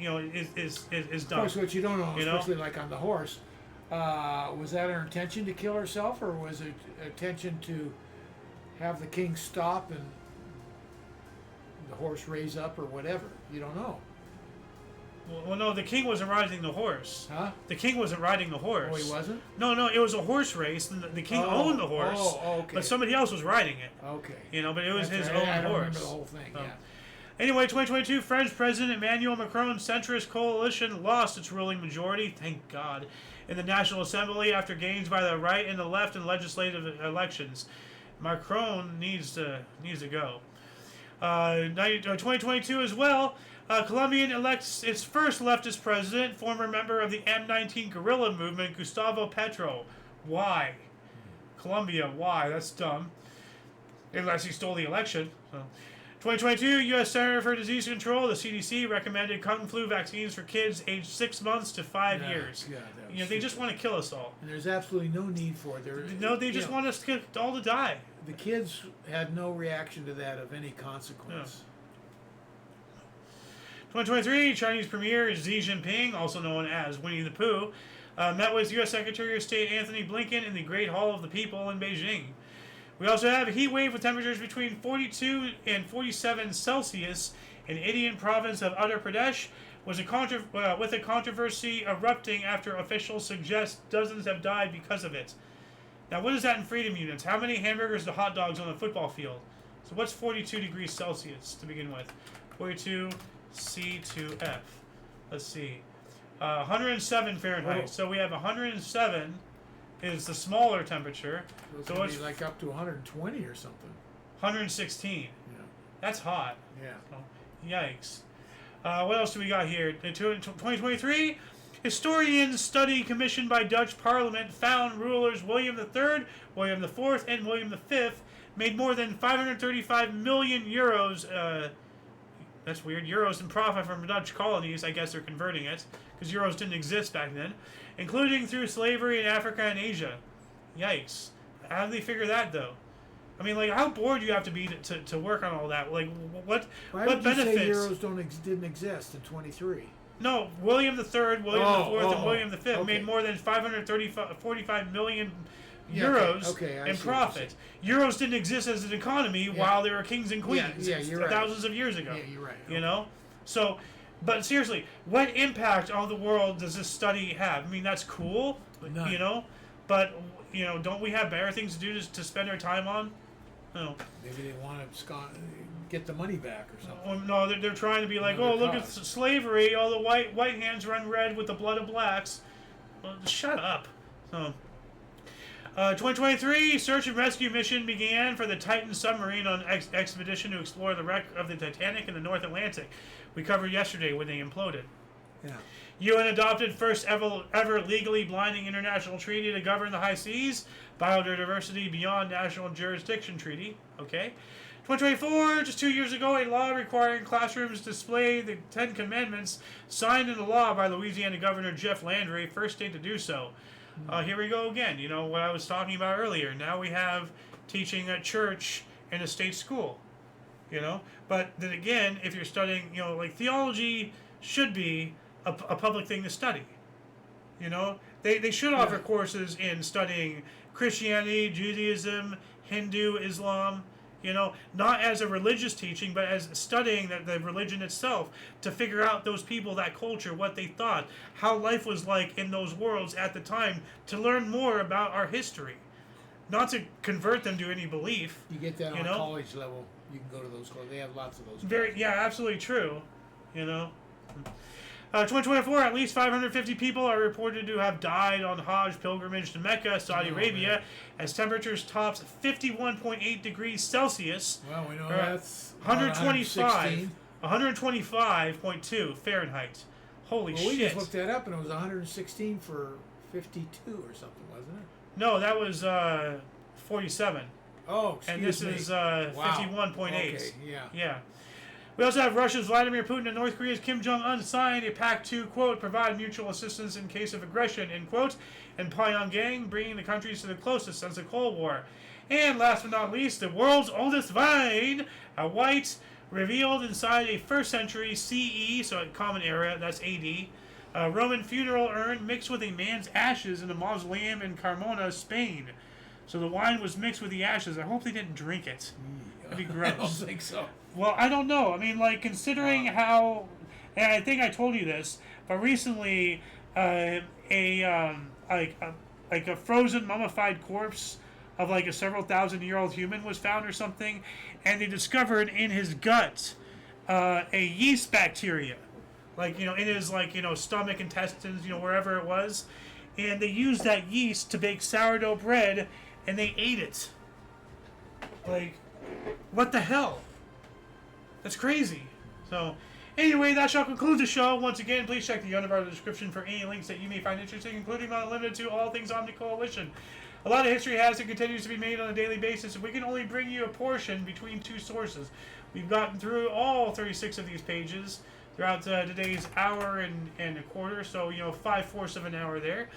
is dumb.
Of course, what you don't know, especially like on the horse, was that her intention to kill herself, or was it intention to have the king stop and the horse raise up or whatever? You don't know.
Well, no, the king wasn't riding the horse.
Huh?
The king wasn't riding the horse.
Oh, he wasn't?
No, it was a horse race, and the king owned the horse.
Oh, okay.
But somebody else was riding it.
Okay.
But it was his
right.
own
I don't
horse.
remember the whole thing, yeah.
Anyway, 2022, French President Emmanuel Macron's centrist coalition lost its ruling majority, thank God, in the National Assembly after gains by the right and the left in legislative elections. Macron needs to go. 2022 as well, Colombian elects its first leftist president, former member of the M19 guerrilla movement, Gustavo Petro. Why? Colombia, why? That's dumb. Unless he stole the election. So. 2022, U.S. Center for Disease Control, the CDC, recommended kung flu vaccines for kids aged 6 months to 5 years.
Yeah,
they just want to kill us all.
And there's absolutely no need for it.
They just want us all to die.
The kids had no reaction to that of any consequence.
2023, Chinese Premier Xi Jinping, also known as Winnie the Pooh, met with U.S. Secretary of State Anthony Blinken in the Great Hall of the People in Beijing. We also have a heat wave with temperatures between 42 and 47 Celsius in Indian province of Uttar Pradesh, with a controversy erupting after officials suggest dozens have died because of it. Now, what is that in freedom units? How many hamburgers to hot dogs on a football field? So what's 42 degrees Celsius to begin with? 42 C to F. Let's see. 107 Fahrenheit.
Whoa.
So we have 107 is the smaller temperature.
So it's like up to 120 or something.
116.
Yeah.
That's hot.
Yeah.
So, yikes. What else do we got here? In 2023, historians study commissioned by Dutch Parliament found rulers William III, William IV, and William V made more than 535 million euros. That's weird. Euros in profit from Dutch colonies. I guess they're converting it because euros didn't exist back then, including through slavery in Africa and Asia. Yikes. How did they figure that, though? I mean, how bored do you have to be to work on all that? What
Why
what
would you
benefits?
say euros didn't exist in 23?
No, William III, William IV, and William V made more than 45 million euros in profit. Euros didn't exist as an economy while there were kings and queens thousands of years ago.
Yeah, you're right.
So, but seriously, what impact on the world does this study have? I mean, that's cool,
None.
but don't we have better things to do to spend our time on? No.
Maybe they want to get the money back or something.
Oh, no, they're trying to be like, look at slavery. All the white hands run red with the blood of blacks. Well, shut up. So, 2023 search and rescue mission began for the Titan submarine on expedition to explore the wreck of the Titanic in the North Atlantic. We covered yesterday when they imploded.
Yeah.
UN adopted first ever legally binding international treaty to govern the high seas. Biodiversity beyond national jurisdiction treaty. Okay. 2024, just 2 years ago, a law requiring classrooms display the 10 Commandments signed into law by Louisiana Governor Jeff Landry, first state to do so. Here we go again. You know what I was talking about earlier. Now we have teaching at church in a state school. You know, but then again, if you're studying, you know, like theology should be a public thing to study. You know, they should offer courses in studying Christianity, Judaism, Hindu, Islam. You know, not as a religious teaching, but as studying the religion itself to figure out those people, that culture, what they thought, how life was like in those worlds at the time, to learn more about our history. Not to convert them to any belief.
You get that on college level, you can go to those classes. They have lots of those.
Yeah, absolutely true. You know. 2024, at least 550 people are reported to have died on Hajj pilgrimage to Mecca, Saudi Arabia, as temperatures topped 51.8 degrees Celsius.
Well, we know that's
125.2 Fahrenheit. Holy shit.
We just looked that up, and it was 116 for 52 or something, wasn't it?
No, that was 47.
Oh, excuse me.
And this is 51.8.
Okay, yeah.
Yeah. We also have Russia's Vladimir Putin and North Korea's Kim Jong-un signed a pact to, quote, provide mutual assistance in case of aggression, end quote, and Pyongyang bringing the countries to the closest since the Cold War. And last but not least, the world's oldest vine, a white, revealed inside a 1st century CE, so a common era, that's AD, a Roman funeral urn mixed with a man's ashes in a mausoleum in Carmona, Spain. So the wine was mixed with the ashes. I hope they didn't drink it. That'd be gross.
I don't think so.
Well, I don't know. I mean, like, considering how, and I think I told you this, but recently, a frozen mummified corpse of like a several thousand-year-old human was found or something, and they discovered in his gut a yeast bacteria, like, you know, in his, like, you know, stomach, intestines, you know, wherever it was, and they used that yeast to bake sourdough bread, and they ate it. Like, what the hell? That's crazy. So, anyway, that shall conclude the show. Once again, please check the underbar of the description for any links that you may find interesting, including not limited to all things Omni Coalition. A lot of history has and continues to be made on a daily basis, and we can only bring you a portion between two sources. We've gotten through all 36 of these pages throughout today's hour and a quarter, so, you know, 5/4 of an hour there.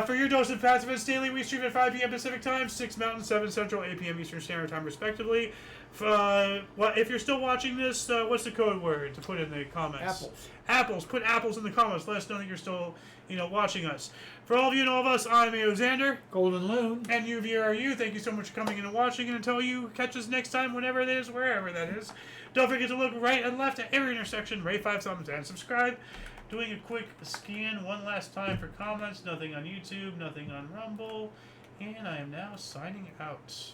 For your dose of Pacifists Daily, we stream at 5 p.m. Pacific Time, 6 Mountain, 7 Central, 8 p.m. Eastern Standard Time, respectively. If you're still watching this, what's the code word to put in the comments?
Apples.
Apples. Put apples in the comments. Let us know that you're still, you know, watching us. For all of you and all of us, I'm Xander.
Golden Loon.
And you, VRU. Thank you so much for coming in and watching. And until you catch us next time, whenever it is, wherever that is, don't forget to look right and left at every intersection, rate 5 thumbs, and subscribe. Doing a quick scan one last time for comments. Nothing on YouTube, nothing on Rumble. And I am now signing out.